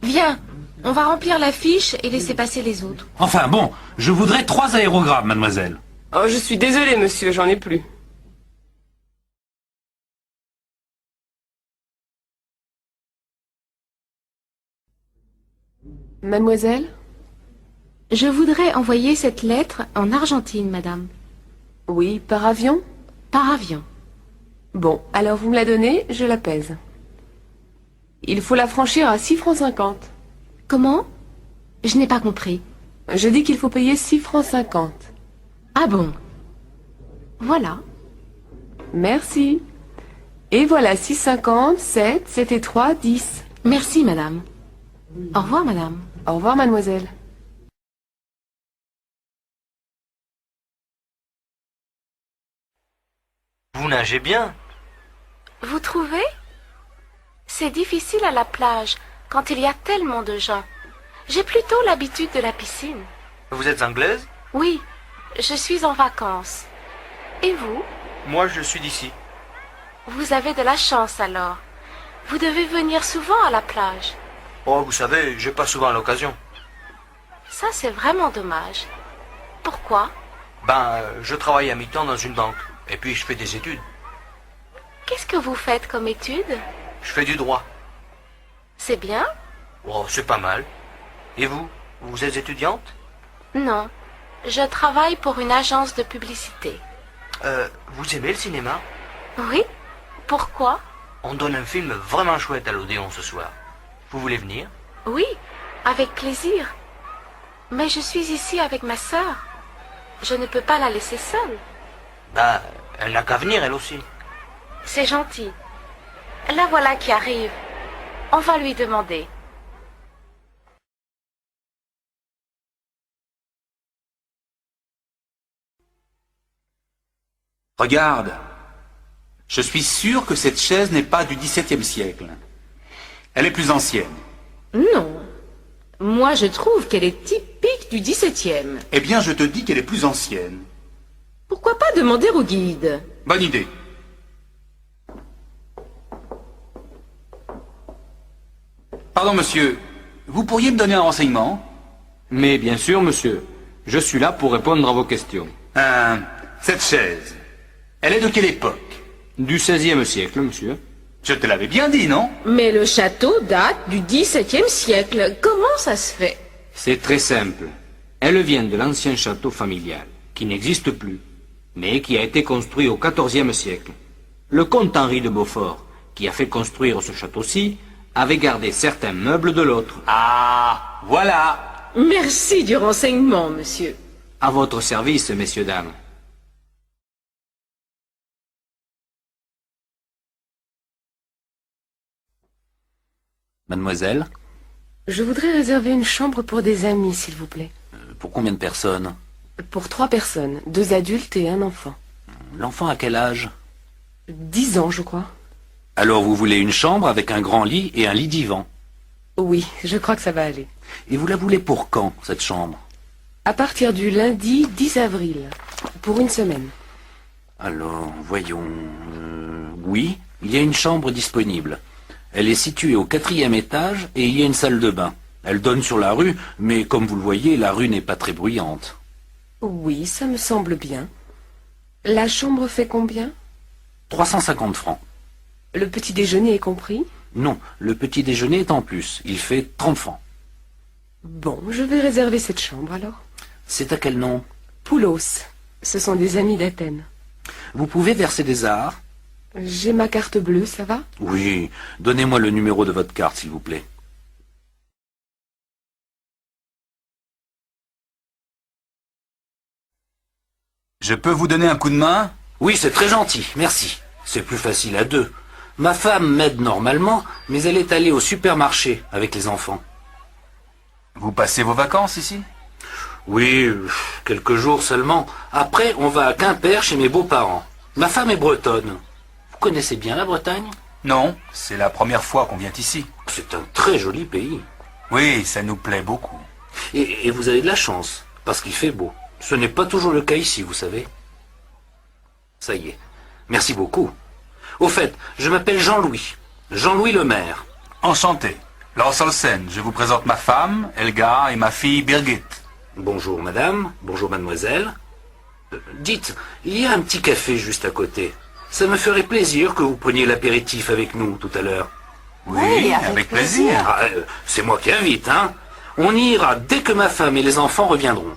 Viens, on va remplir la fiche et laisser passer les autres. Enfin bon, je voudrais 3 aérogrammes, mademoiselle. Oh, je suis désolée, monsieur, j'en ai plus. Mademoiselle? Je voudrais envoyer cette lettre en Argentine, madame. Oui, par avion? Par avion. Bon, alors vous me la donnez, je la pèse. Il faut la franchir à 6 francs 50. Comment? Je n'ai pas compris. Je dis qu'il faut payer 6 francs 50. Ah bon? Voilà. Merci. Et voilà, 6,50, 7, 7 et 3, 10. Merci, madame. Au revoir, madame. Au revoir, mademoiselle. Vous nagez bien. Vous trouvez? C'est difficile à la plage quand il y a tellement de gens. J'ai plutôt l'habitude de la piscine. Vous êtes anglaise? Oui, je suis en vacances. Et vous? Moi, je suis d'ici. Vous avez de la chance alors. Vous devez venir souvent à la plage. Oh, vous savez, j'ai pas souvent l'occasion. Ça, c'est vraiment dommage. Pourquoi? Je travaille à mi-temps dans une banque. Et puis, je fais des études. Qu'est-ce que vous faites comme études? Je fais du droit. C'est bien? Oh, c'est pas mal. Et vous? Vous êtes étudiante? Non. Je travaille pour une agence de publicité. Vous aimez le cinéma? Oui? Pourquoi? On donne un film vraiment chouette à l'Odéon ce soir. Vous voulez venir? Oui, avec plaisir. Mais je suis ici avec ma sœur. Je ne peux pas la laisser seule. Elle n'a qu'à venir, elle aussi. C'est gentil. La voilà qui arrive. On va lui demander. Regarde. Je suis sûr que cette chaise n'est pas du XVIIe siècle. Elle est plus ancienne. Non. Moi, je trouve qu'elle est typique du XVIIe. Eh bien, je te dis qu'elle est plus ancienne. Pourquoi pas demander au guide? Bonne idée. Pardon, monsieur. Vous pourriez me donner un renseignement? Mais bien sûr, monsieur. Je suis là pour répondre à vos questions. Cette chaise, elle est de quelle époque? Du XVIe siècle, monsieur. Je te l'avais bien dit, non? Mais le château date du XVIIe siècle. Comment ça se fait? C'est très simple. Elle vient de l'ancien château familial, qui n'existe plus, mais qui a été construit au XIVe siècle. Le comte Henri de Beaufort, qui a fait construire ce château-ci, avait gardé certains meubles de l'autre. Ah, voilà. Merci du renseignement, monsieur. À votre service, messieurs, dames. Mademoiselle? Je voudrais réserver une chambre pour des amis, s'il vous plaît. Pour combien de personnes? Pour 3 personnes, 2 adultes et un enfant. L'enfant a quel âge? 10 ans, je crois. Alors vous voulez une chambre avec un grand lit et un lit divan? Oui, je crois que ça va aller. Et vous la voulez pour quand, cette chambre? À partir du lundi 10 avril, pour une semaine. Alors, voyons... oui, il y a une chambre disponible. Elle est située au 4e étage et il y a une salle de bain. Elle donne sur la rue, mais comme vous le voyez, la rue n'est pas très bruyante. Oui, ça me semble bien. La chambre fait combien? 350 francs. Le petit déjeuner est compris? Non, le petit déjeuner est en plus. Il fait 30 francs. Bon, je vais réserver cette chambre alors. C'est à quel nom? Poulos. Ce sont des amis d'Athènes. Vous pouvez verser des arts? J'ai ma carte bleue, ça va? Oui. Donnez-moi le numéro de votre carte, s'il vous plaît. Je peux vous donner un coup de main? Oui, c'est très gentil, merci. C'est plus facile à 2. Ma femme m'aide normalement, mais elle est allée au supermarché avec les enfants. Vous passez vos vacances ici? Oui, quelques jours seulement. Après, on va à Quimper chez mes beaux-parents. Ma femme est bretonne. Vous connaissez bien la Bretagne? Non, c'est la première fois qu'on vient ici. C'est un très joli pays. Oui, ça nous plaît beaucoup. Et vous avez de la chance, parce qu'il fait beau. Ce n'est pas toujours le cas ici, vous savez. Ça y est. Merci beaucoup. Au fait, je m'appelle Jean-Louis. Jean-Louis le maire. Enchanté. Lars Olsen, je vous présente ma femme, Elga, et ma fille, Birgit. Bonjour madame, bonjour mademoiselle. Dites, il y a un petit café juste à côté. Ça me ferait plaisir que vous preniez l'apéritif avec nous tout à l'heure. Oui, avec plaisir. Ah, c'est moi qui invite, hein. On y ira dès que ma femme et les enfants reviendront.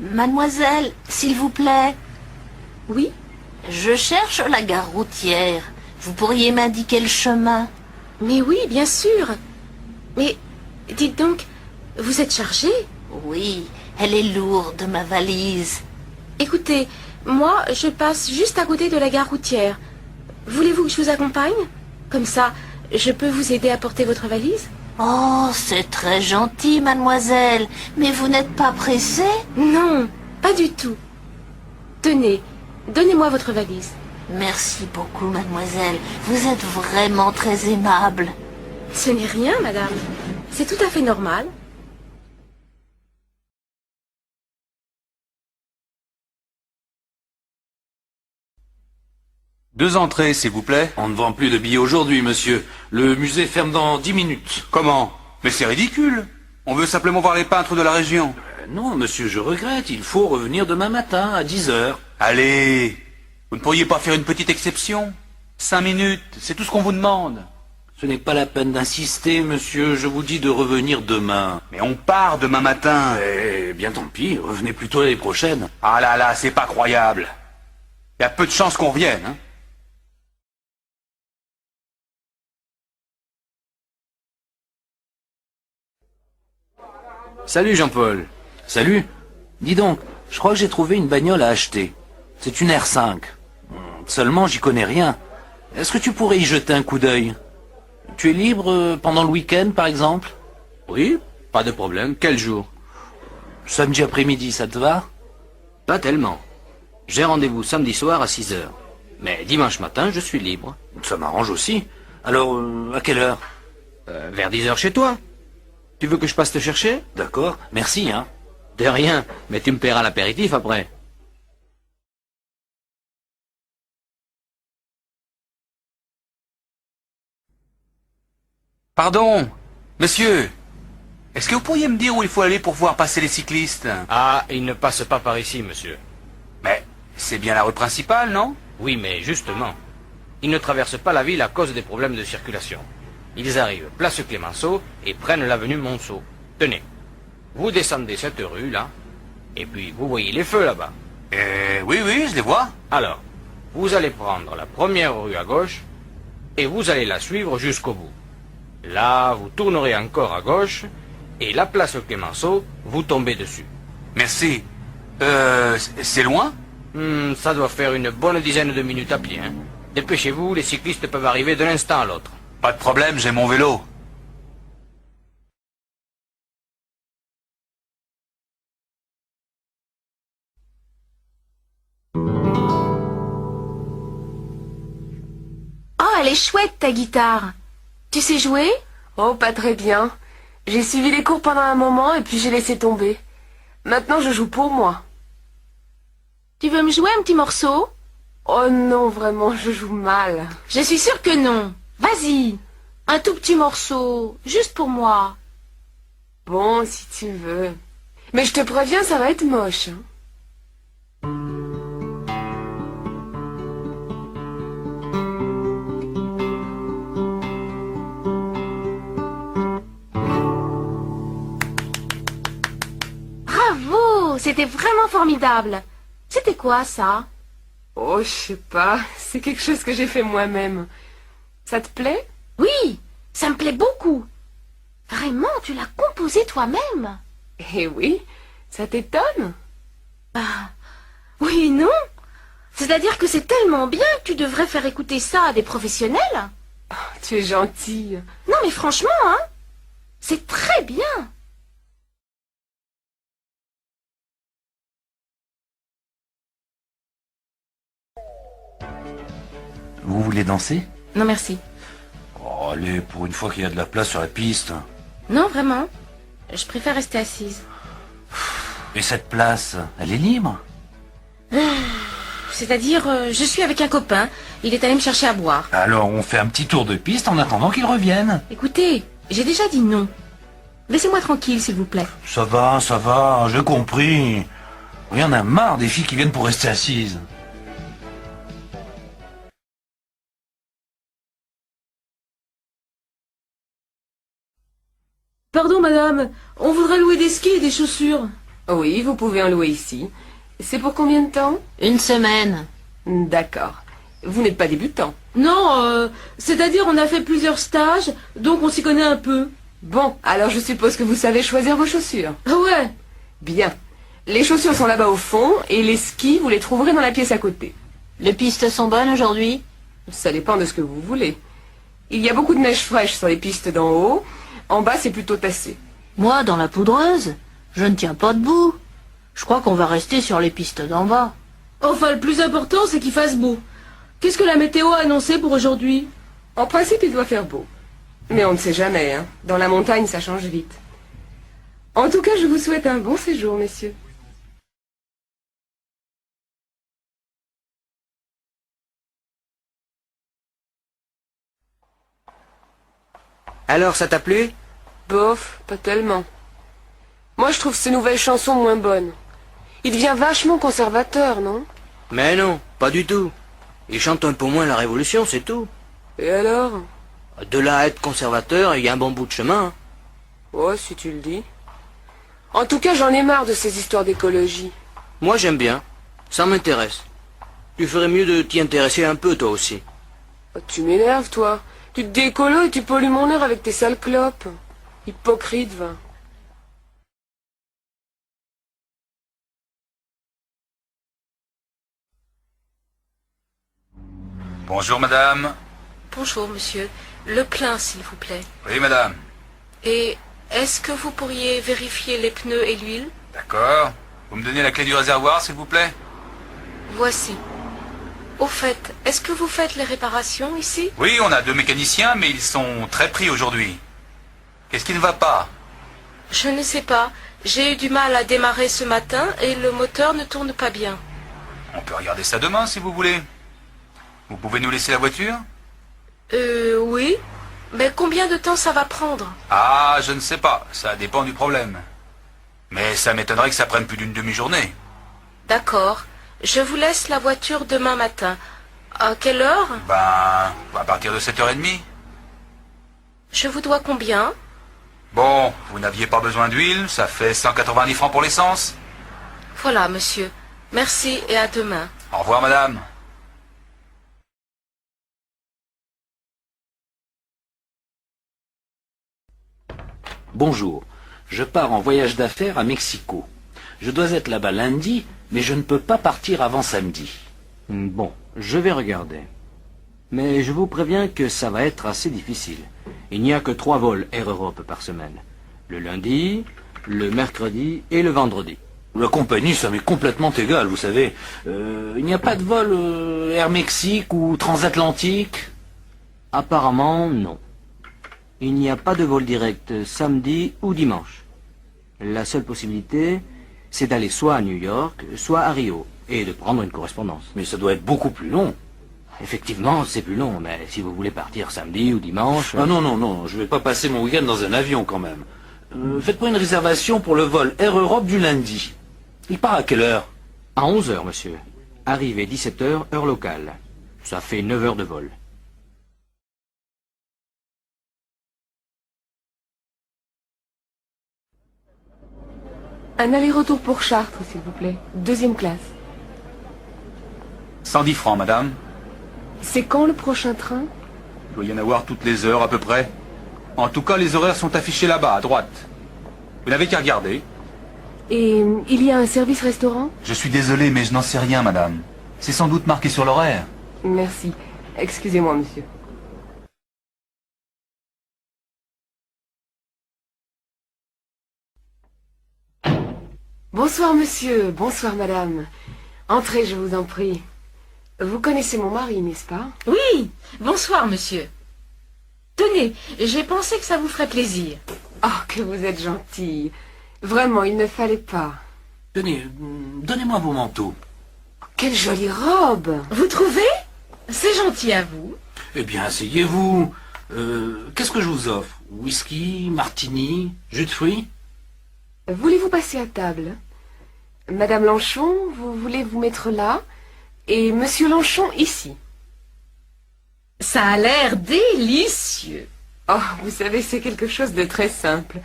Mademoiselle, s'il vous plaît. Oui? Je cherche la gare routière. Vous pourriez m'indiquer le chemin? Mais oui, bien sûr. Mais dites donc, vous êtes chargé? Oui, elle est lourde, ma valise. Écoutez, moi, je passe juste à côté de la gare routière. Voulez-vous que je vous accompagne? Comme ça, je peux vous aider à porter votre valise? Oh, c'est très gentil, mademoiselle. Mais vous n'êtes pas pressée? Non, pas du tout. Tenez, donnez-moi votre valise. Merci beaucoup, mademoiselle. Vous êtes vraiment très aimable. Ce n'est rien, madame. C'est tout à fait normal. Deux entrées, s'il vous plaît. On ne vend plus de billets aujourd'hui, monsieur. Le musée ferme dans 10 minutes. Comment? Mais c'est ridicule. On veut simplement voir les peintres de la région. Non, monsieur, je regrette. Il faut revenir demain matin à 10 heures. Allez, vous ne pourriez pas faire une petite exception? 5 minutes, c'est tout ce qu'on vous demande. Ce n'est pas la peine d'insister, monsieur. Je vous dis de revenir demain. Mais on part demain matin. Eh bien, tant pis. Revenez plutôt l'année prochaine. Ah là là, c'est pas croyable. Il y a peu de chances qu'on revienne, hein. Salut Jean-Paul. Salut. Dis donc, je crois que j'ai trouvé une bagnole à acheter. C'est une R5. Seulement, j'y connais rien. Est-ce que tu pourrais y jeter un coup d'œil? Tu es libre pendant le week-end, par exemple? Oui, pas de problème. Quel jour? Samedi après-midi, ça te va? Pas tellement. J'ai rendez-vous samedi soir à 6 heures. Mais dimanche matin, je suis libre. Ça m'arrange aussi. Alors, à quelle heure? Vers 10 heures chez toi. Tu veux que je passe te chercher? D'accord, merci, hein. De rien, mais tu me paieras l'apéritif après. Pardon, monsieur. Est-ce que vous pourriez me dire où il faut aller pour voir passer les cyclistes? Ah, ils ne passent pas par ici, monsieur. Mais c'est bien la rue principale, non? Oui, mais justement, ils ne traversent pas la ville à cause des problèmes de circulation. Ils arrivent place Clémenceau et prennent l'avenue Monceau. Tenez, vous descendez cette rue, là, et puis vous voyez les feux là-bas. Oui, je les vois. Alors, vous allez prendre la première rue à gauche, et vous allez la suivre jusqu'au bout. Là, vous tournerez encore à gauche, et la place Clémenceau, vous tombez dessus. Merci. C'est loin? Ça doit faire une bonne dizaine de minutes à pied, hein. Dépêchez-vous, les cyclistes peuvent arriver de l'instant à l'autre. Pas de problème, j'ai mon vélo. Oh, elle est chouette ta guitare. Tu sais jouer? Oh, pas très bien. J'ai suivi les cours pendant un moment et puis j'ai laissé tomber. Maintenant, je joue pour moi. Tu veux me jouer un petit morceau? Oh non, vraiment, je joue mal. Je suis sûre que non. Vas-y, un tout petit morceau, juste pour moi. Bon, si tu veux. Mais je te préviens, ça va être moche. Hein. Bravo, c'était vraiment formidable. C'était quoi ça? Oh, je sais pas, c'est quelque chose que j'ai fait moi-même. Ça te plaît? Oui, ça me plaît beaucoup. Vraiment, tu l'as composé toi-même? Eh oui, ça t'étonne? Oui et non. C'est-à-dire que c'est tellement bien que tu devrais faire écouter ça à des professionnels. Oh, tu es gentille. Non mais franchement, hein, c'est très bien. Vous voulez danser? Non merci. Oh, allez, pour une fois qu'il y a de la place sur la piste. Non vraiment, je préfère rester assise. Et cette place, elle est libre? C'est-à-dire, je suis avec un copain, il est allé me chercher à boire. Alors on fait un petit tour de piste en attendant qu'il revienne. Écoutez, j'ai déjà dit non. Laissez-moi tranquille, s'il vous plaît. Ça va, j'ai compris. Il y en a marre des filles qui viennent pour rester assises. Pardon, madame, on voudrait louer des skis et des chaussures. Oui, vous pouvez en louer ici. C'est pour combien de temps? 1 semaine. D'accord. Vous n'êtes pas débutant? Non, c'est-à-dire on a fait plusieurs stages, donc on s'y connaît un peu. Bon, alors je suppose que vous savez choisir vos chaussures. Ah ouais. Bien. Les chaussures sont là-bas au fond, et les skis, vous les trouverez dans la pièce à côté. Les pistes sont bonnes aujourd'hui? Ça dépend de ce que vous voulez. Il y a beaucoup de neige fraîche sur les pistes d'en haut. En bas, c'est plutôt tassé. Moi, dans la poudreuse, je ne tiens pas debout. Je crois qu'on va rester sur les pistes d'en bas. Enfin, le plus important, c'est qu'il fasse beau. Qu'est-ce que la météo a annoncé pour aujourd'hui? En principe, il doit faire beau. Mais on ne sait jamais, hein. Dans la montagne, ça change vite. En tout cas, je vous souhaite un bon séjour, messieurs. Alors, ça t'a plu? Bof, pas tellement. Moi, je trouve ces nouvelles chansons moins bonnes. Il devient vachement conservateur, non? Mais non, pas du tout. Il chante un peu moins la Révolution, c'est tout. Et alors? De là à être conservateur, il y a un bon bout de chemin. Hein. Ouais, si tu le dis. En tout cas, j'en ai marre de ces histoires d'écologie. Moi, j'aime bien. Ça m'intéresse. Tu ferais mieux de t'y intéresser un peu, toi aussi. Oh, tu m'énerves, toi. Tu te dis écolo et tu pollues mon air avec tes sales clopes. Hypocrite, va. Bonjour, madame. Bonjour, monsieur. Le plein, s'il vous plaît. Oui, madame. Et est-ce que vous pourriez vérifier les pneus et l'huile? D'accord. Vous me donnez la clé du réservoir, s'il vous plaît? Voici. Au fait, est-ce que vous faites les réparations ici? Oui, on a 2 mécaniciens, mais ils sont très pris aujourd'hui. Qu'est-ce qui ne va pas? Je ne sais pas. J'ai eu du mal à démarrer ce matin et le moteur ne tourne pas bien. On peut regarder ça demain, si vous voulez. Vous pouvez nous laisser la voiture? Oui. Mais combien de temps ça va prendre? Ah, je ne sais pas. Ça dépend du problème. Mais ça m'étonnerait que ça prenne plus d'une demi-journée. D'accord. Je vous laisse la voiture demain matin. À quelle heure? Ben, à partir de 7h30. Je vous dois combien? Bon, vous n'aviez pas besoin d'huile, ça fait 190 francs pour l'essence. Voilà, monsieur. Merci et à demain. Au revoir, madame. Bonjour, je pars en voyage d'affaires à Mexico. Je dois être là-bas lundi, mais je ne peux pas partir avant samedi. Bon, je vais regarder. Mais je vous préviens que ça va être assez difficile. Il n'y a que 3 vols Air Europe par semaine. Le lundi, le mercredi et le vendredi. La compagnie, ça m'est complètement égal, vous savez. Il n'y a pas de vol Air Mexique ou transatlantique? Apparemment, non. Il n'y a pas de vol direct samedi ou dimanche. La seule possibilité, c'est d'aller soit à New York, soit à Rio, et de prendre une correspondance. Mais ça doit être beaucoup plus long. Effectivement, c'est plus long, mais si vous voulez partir samedi ou dimanche... Ah non, je vais pas passer mon week-end dans un avion quand même. Faites-moi une réservation pour le vol Air Europe du lundi. Il part à quelle heure? À 11 heures, monsieur. Arrivée 17 heures, heure locale. Ça fait 9 heures de vol. Un aller-retour pour Chartres, s'il vous plaît. 2e classe. 110 francs, madame. C'est quand le prochain train? Il doit y en avoir toutes les heures à peu près. En tout cas, les horaires sont affichés là-bas, à droite. Vous n'avez qu'à regarder. Et il y a un service restaurant? Je suis désolé, mais je n'en sais rien, madame. C'est sans doute marqué sur l'horaire. Merci. Excusez-moi, monsieur. Bonsoir, monsieur. Bonsoir, madame. Entrez, je vous en prie. Vous connaissez mon mari, n'est-ce pas? Oui, bonsoir, monsieur. Tenez, j'ai pensé que ça vous ferait plaisir. Oh, que vous êtes gentille. Vraiment, il ne fallait pas. Tenez, donnez-moi vos manteaux. Quelle jolie robe! Vous trouvez? C'est gentil à vous. Eh bien, asseyez-vous. Qu'est-ce que je vous offre? Whisky, martini, jus de fruits? Voulez-vous passer à table? Madame Lanchon, vous voulez vous mettre là? Et Monsieur Lanchon ici. Ça a l'air délicieux. Oh, vous savez, c'est quelque chose de très simple.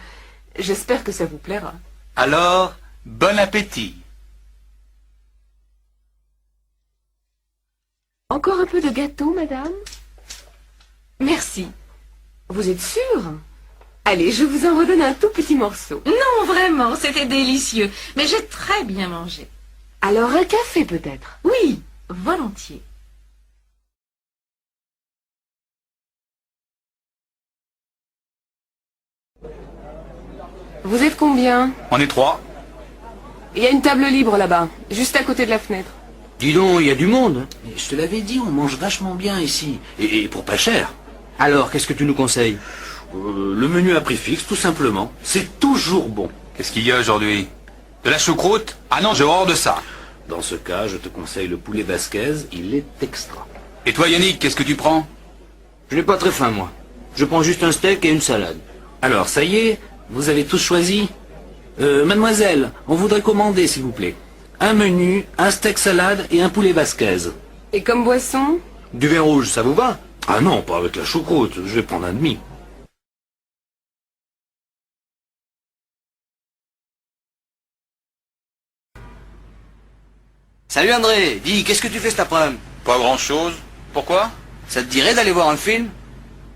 J'espère que ça vous plaira. Alors, bon appétit. Encore un peu de gâteau, madame? Merci. Vous êtes sûre? Allez, je vous en redonne un tout petit morceau. Non, vraiment, c'était délicieux. Mais j'ai très bien mangé. Alors un café peut-être? Oui, volontiers. Vous êtes combien? On est 3. Il y a une table libre là-bas, juste à côté de la fenêtre. Dis donc, il y a du monde. Je te l'avais dit, on mange vachement bien ici. Et pour pas cher. Alors, qu'est-ce que tu nous conseilles? Le menu à prix fixe, tout simplement. C'est toujours bon. Qu'est-ce qu'il y a aujourd'hui? De la choucroute? Ah non, j'ai horreur de ça. Dans ce cas, je te conseille le poulet Vasquez, il est extra. Et toi, Yannick, qu'est-ce que tu prends? Je n'ai pas très faim, moi. Je prends juste un steak et une salade. Alors, ça y est, vous avez tous choisi? Mademoiselle, on voudrait commander, s'il vous plaît. Un menu, un steak salade et un poulet Vasquez. Et comme boisson? Du vin rouge, ça vous va? Ah non, pas avec la choucroute, je vais prendre un demi. Salut André, dis, qu'est-ce que tu fais cet après-midi? Pas grand-chose. Pourquoi? Ça te dirait d'aller voir un film?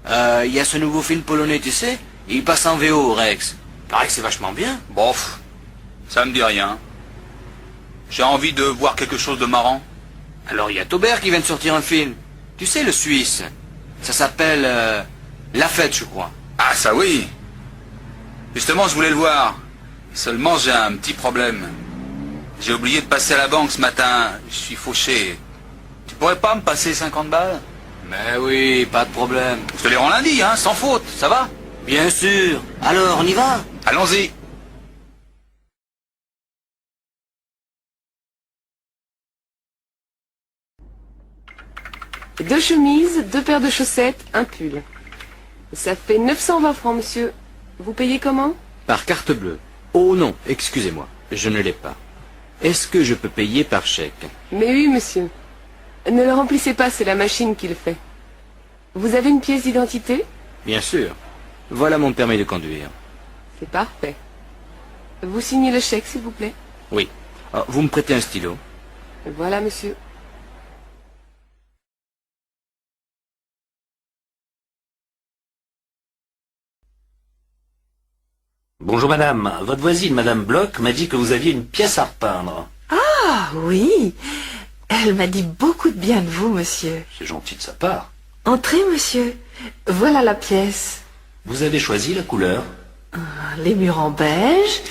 Il y a ce nouveau film polonais, tu sais? Il passe en VO, Rex. Paraît que c'est vachement bien. Bof, ça me dit rien. J'ai envie de voir quelque chose de marrant. Alors il y a Taubert qui vient de sortir un film. Tu sais, le Suisse. Ça s'appelle La Fête, je crois. Ah ça oui. Justement, je voulais le voir. Seulement, j'ai un petit problème. J'ai oublié de passer à la banque ce matin. Je suis fauché. Tu pourrais pas me passer 50 balles? Mais oui, pas de problème. Je te les rends lundi, hein, sans faute, ça va? Bien sûr. Alors, on y va? Allons-y. Deux chemises, 2 paires de chaussettes, un pull. Ça fait 920 francs, monsieur. Vous payez comment? Par carte bleue. Oh non, excusez-moi, je ne l'ai pas. Est-ce que je peux payer par chèque? Mais oui, monsieur. Ne le remplissez pas, c'est la machine qui le fait. Vous avez une pièce d'identité? Bien sûr. Voilà mon permis de conduire. C'est parfait. Vous signez le chèque, s'il vous plaît? Oui. Oh, vous me prêtez un stylo? Voilà, monsieur. Bonjour madame, votre voisine, madame Bloch, m'a dit que vous aviez une pièce à repeindre. Ah oui, elle m'a dit beaucoup de bien de vous, monsieur. C'est gentil de sa part. Entrez, monsieur. Voilà la pièce. Vous avez choisi la couleur? Les murs en beige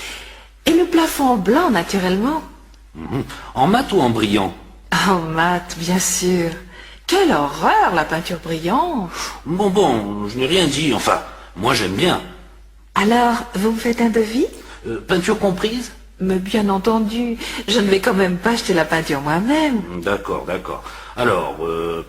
et le plafond en blanc, naturellement. En mat ou en brillant? En mat, bien sûr. Quelle horreur, la peinture brillante. Bon, je n'ai rien dit. Enfin, moi j'aime bien. Alors, vous me faites un devis? Peinture comprise? Mais bien entendu, je ne vais quand même pas acheter la peinture moi-même. D'accord. Alors,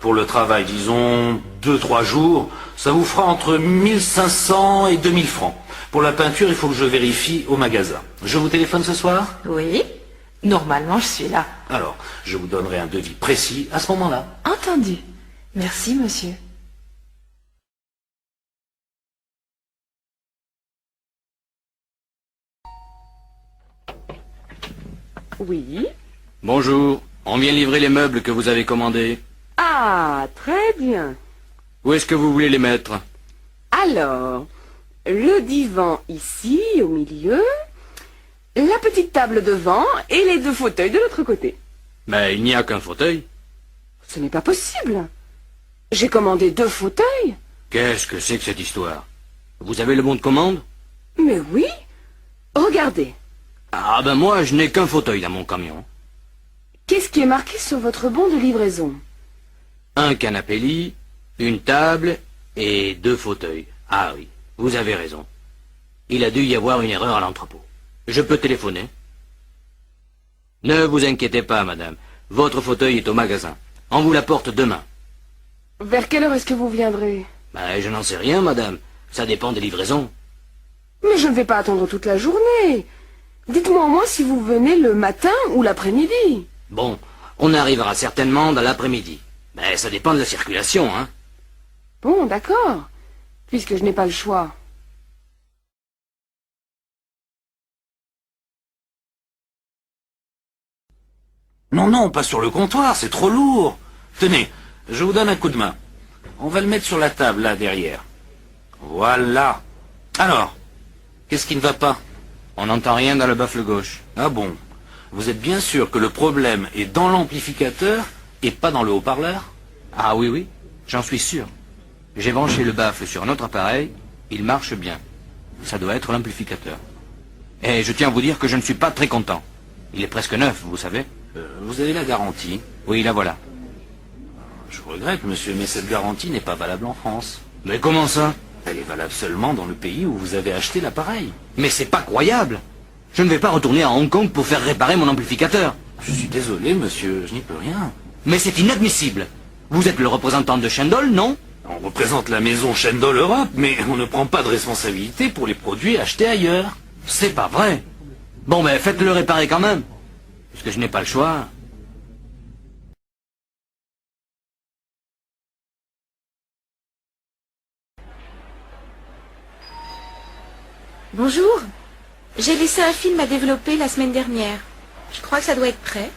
pour le travail, disons 2-3 jours, ça vous fera entre 1500 et 2000 francs. Pour la peinture, il faut que je vérifie au magasin. Je vous téléphone ce soir? Oui, normalement je suis là. Alors, je vous donnerai un devis précis à ce moment-là. Entendu. Merci, monsieur. Oui. Bonjour, on vient livrer les meubles que vous avez commandés. Ah, très bien. Où est-ce que vous voulez les mettre? Alors, le divan ici, au milieu, la petite table devant et les 2 fauteuils de l'autre côté. Mais il n'y a qu'un fauteuil. Ce n'est pas possible. J'ai commandé 2 fauteuils. Qu'est-ce que c'est que cette histoire? Vous avez le bon de commande? Mais oui. Regardez. Ah ben moi, je n'ai qu'un fauteuil dans mon camion. Qu'est-ce qui est marqué sur votre bon de livraison? Un canapé-lit, une table et 2 fauteuils. Ah oui, vous avez raison. Il a dû y avoir une erreur à l'entrepôt. Je peux téléphoner? Ne vous inquiétez pas, madame. Votre fauteuil est au magasin. On vous l'apporte demain. Vers quelle heure est-ce que vous viendrez? Ben, je n'en sais rien, madame. Ça dépend des livraisons. Mais je ne vais pas attendre toute la journée. Dites-moi au moins si vous venez le matin ou l'après-midi. Bon, on arrivera certainement dans l'après-midi. Mais ça dépend de la circulation, hein. Bon, d'accord. Puisque je n'ai pas le choix. Non, pas sur le comptoir, c'est trop lourd. Tenez, je vous donne un coup de main. On va le mettre sur la table, là, derrière. Voilà. Alors, qu'est-ce qui ne va pas? On n'entend rien dans le baffle gauche. Ah bon? Vous êtes bien sûr que le problème est dans l'amplificateur et pas dans le haut-parleur? Ah oui, j'en suis sûr. J'ai branché le baffle sur un autre appareil, il marche bien. Ça doit être l'amplificateur. Et je tiens à vous dire que je ne suis pas très content. Il est presque neuf, vous savez. Vous avez la garantie? Oui, la voilà. Je regrette, monsieur, mais cette garantie n'est pas valable en France. Mais comment ça? Elle est valable seulement dans le pays où vous avez acheté l'appareil. Mais c'est pas croyable. Je ne vais pas retourner à Hong Kong pour faire réparer mon amplificateur. Je suis désolé, monsieur, je n'y peux rien. Mais c'est inadmissible. Vous êtes le représentant de Shendol, non? On représente la maison Shendol Europe, mais on ne prend pas de responsabilité pour les produits achetés ailleurs. C'est pas vrai. Bon, ben faites-le réparer quand même. Puisque je n'ai pas le choix. Bonjour. J'ai laissé un film à développer la semaine dernière. Je crois que ça doit être prêt.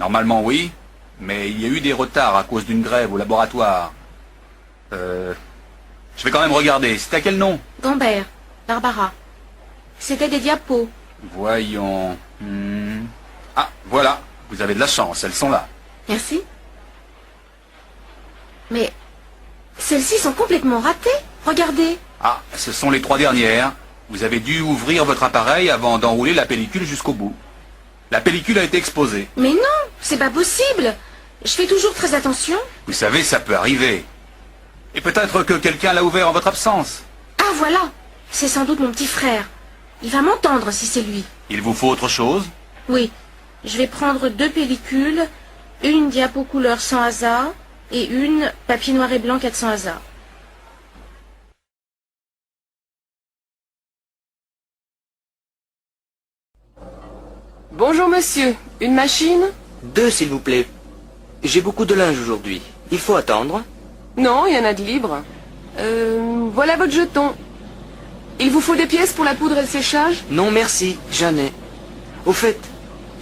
Normalement oui, mais il y a eu des retards à cause d'une grève au laboratoire. Je vais quand même regarder. C'est à quel nom? Gambert, Barbara. C'était des diapos. Voyons. Ah, voilà. Vous avez de la chance, elles sont là. Merci. Mais celles-ci sont complètement ratées. Regardez. Ah, ce sont les 3 dernières. Vous avez dû ouvrir votre appareil avant d'enrouler la pellicule jusqu'au bout. La pellicule a été exposée. Mais non, c'est pas possible. Je fais toujours très attention. Vous savez, ça peut arriver. Et peut-être que quelqu'un l'a ouvert en votre absence. Ah voilà, c'est sans doute mon petit frère. Il va m'entendre si c'est lui. Il vous faut autre chose? Oui, je vais prendre 2 pellicules, une diapo couleur sans hasard et une papier noir et blanc 400 hasard. Bonjour monsieur, une machine? 2 s'il vous plaît. J'ai beaucoup de linge aujourd'hui. Il faut attendre? Non, il y en a de libre. Voilà votre jeton. Il vous faut des pièces pour la poudre et le séchage? Non merci, j'en ai. Au fait,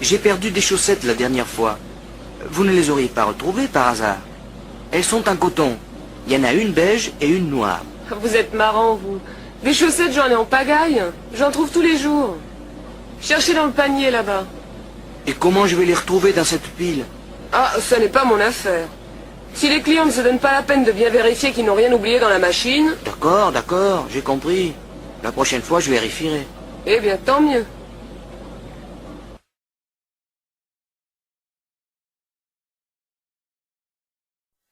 j'ai perdu des chaussettes la dernière fois. Vous ne les auriez pas retrouvées par hasard? Elles sont en coton. Il y en a une beige et une noire. Vous êtes marrant, vous. Des chaussettes, j'en ai en pagaille. J'en trouve tous les jours. Cherchez dans le panier, là-bas. Et comment je vais les retrouver dans cette pile? Ah, ça n'est pas mon affaire. Si les clients ne se donnent pas la peine de bien vérifier qu'ils n'ont rien oublié dans la machine... D'accord, j'ai compris. La prochaine fois, je vérifierai. Eh bien, tant mieux.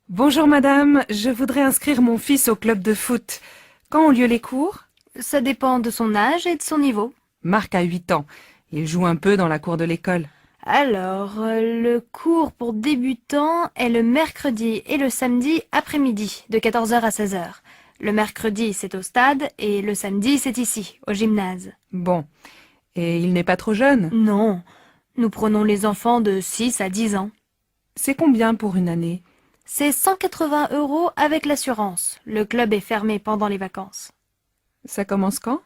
Bonjour madame, je voudrais inscrire mon fils au club de foot. Quand ont lieu les cours? Ça dépend de son âge et de son niveau. Marc a 8 ans. Il joue un peu dans la cour de l'école. Alors, le cours pour débutants est le mercredi et le samedi après-midi, de 14 h à 16 h. Le mercredi, c'est au stade, et le samedi, c'est ici, au gymnase. Bon. Et il n'est pas trop jeune? Non. Nous prenons les enfants de 6 à 10 ans. C'est combien pour une année? C'est 180 € avec l'assurance. Le club est fermé pendant les vacances. Ça commence quand?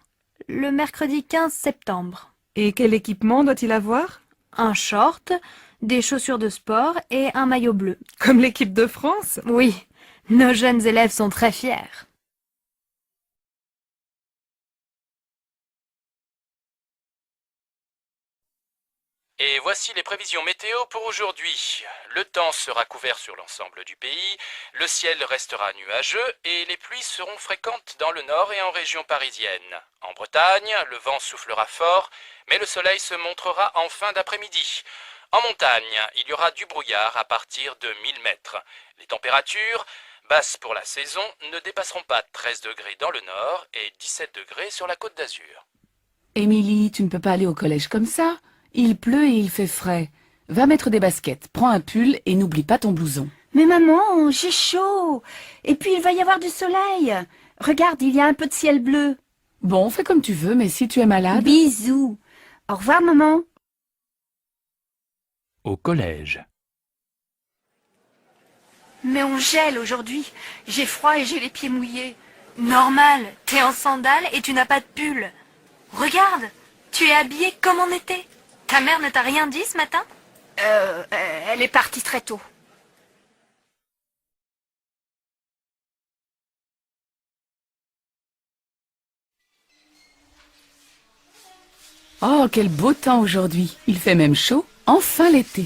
Le mercredi 15 septembre. Et quel équipement doit-il avoir? Un short, des chaussures de sport et un maillot bleu. Comme l'équipe de France? Oui, nos jeunes élèves sont très fiers. Et voici les prévisions météo pour aujourd'hui. Le temps sera couvert sur l'ensemble du pays, le ciel restera nuageux et les pluies seront fréquentes dans le nord et en région parisienne. En Bretagne, le vent soufflera fort, mais le soleil se montrera en fin d'après-midi. En montagne, il y aura du brouillard à partir de 1000 mètres. Les températures, basses pour la saison, ne dépasseront pas 13 degrés dans le nord et 17 degrés sur la Côte d'Azur. Émilie, tu ne peux pas aller au collège comme ça. Il pleut et il fait frais. Va mettre des baskets, prends un pull et n'oublie pas ton blouson. Mais maman, j'ai chaud. Et puis il va y avoir du soleil. Regarde, il y a un peu de ciel bleu. Bon, fais comme tu veux, mais si tu es malade... Bisous. Au revoir, maman. Au collège. Mais on gèle aujourd'hui. J'ai froid et j'ai les pieds mouillés. Normal, t'es en sandales et tu n'as pas de pull. Regarde, tu es habillée comme en été. Ta mère ne t'a rien dit ce matin? Elle est partie très tôt. Oh, quel beau temps aujourd'hui. Il fait même chaud. Enfin l'été.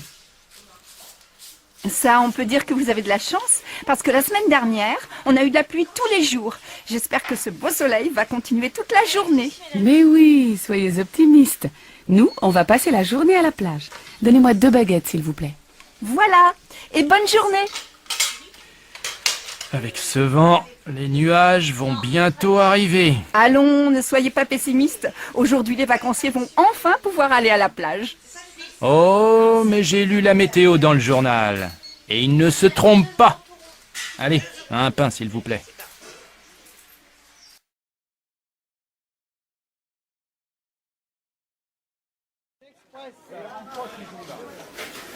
Ça, on peut dire que vous avez de la chance, parce que la semaine dernière, on a eu de la pluie tous les jours. J'espère que ce beau soleil va continuer toute la journée. Mais oui, soyez optimistes. Nous, on va passer la journée à la plage. Donnez-moi 2 baguettes, s'il vous plaît. Voilà, et bonne journée. Avec ce vent, les nuages vont bientôt arriver. Allons, ne soyez pas pessimistes. Aujourd'hui, les vacanciers vont enfin pouvoir aller à la plage. Oh, mais j'ai lu la météo dans le journal. Et il ne se trompe pas. Allez, un pain, s'il vous plaît.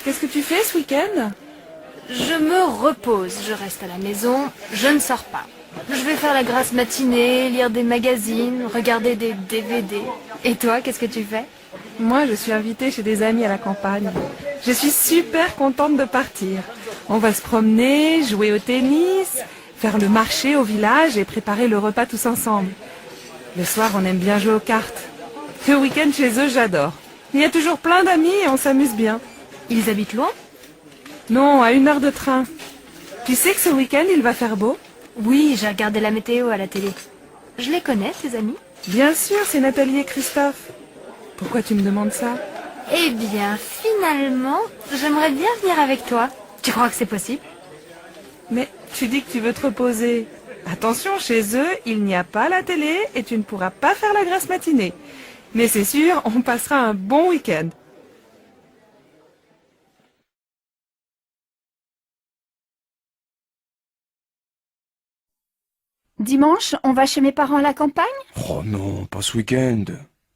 Qu'est-ce que tu fais ce week-end? Je me repose, je reste à la maison, je ne sors pas. Je vais faire la grasse matinée, lire des magazines, regarder des DVD. Et toi, qu'est-ce que tu fais? Moi, je suis invitée chez des amis à la campagne. Je suis super contente de partir. On va se promener, jouer au tennis, faire le marché au village et préparer le repas tous ensemble. Le soir, on aime bien jouer aux cartes. Le week-end chez eux, j'adore. Il y a toujours plein d'amis et on s'amuse bien. Ils habitent loin? Non, à 1 heure de train. Tu sais que ce week-end, il va faire beau? Oui, j'ai regardé la météo à la télé. Je les connais, tes amis? Bien sûr, c'est Nathalie et Christophe. Pourquoi tu me demandes ça? Eh bien, finalement, j'aimerais bien venir avec toi. Tu crois que c'est possible? Mais tu dis que tu veux te reposer. Attention, chez eux, il n'y a pas la télé et tu ne pourras pas faire la grasse matinée. Mais c'est sûr, on passera un bon week-end. Dimanche, on va chez mes parents à la campagne? Oh non, pas ce week-end.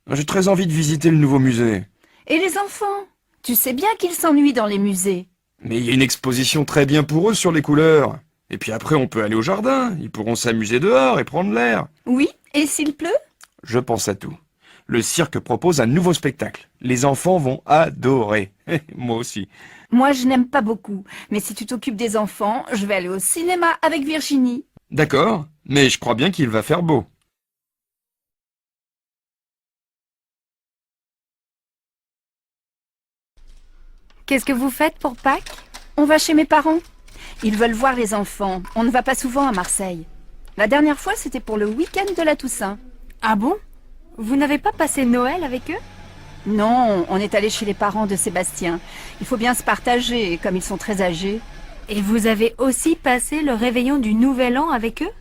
J'ai très envie de visiter le nouveau musée. Et les enfants? Tu sais bien qu'ils s'ennuient dans les musées. Mais il y a une exposition très bien pour eux sur les couleurs. Et puis après, on peut aller au jardin. Ils pourront s'amuser dehors et prendre l'air. Oui, et s'il pleut? Je pense à tout. Le cirque propose un nouveau spectacle. Les enfants vont adorer. Moi aussi. Moi, je n'aime pas beaucoup. Mais si tu t'occupes des enfants, je vais aller au cinéma avec Virginie. D'accord, mais je crois bien qu'il va faire beau. Qu'est-ce que vous faites pour Pâques? On va chez mes parents. Ils veulent voir les enfants. On ne va pas souvent à Marseille. La dernière fois, c'était pour le week-end de la Toussaint. Ah bon? Vous n'avez pas passé Noël avec eux? Non, on est allé chez les parents de Sébastien. Il faut bien se partager, comme ils sont très âgés. Et vous avez aussi passé le réveillon du Nouvel An avec eux?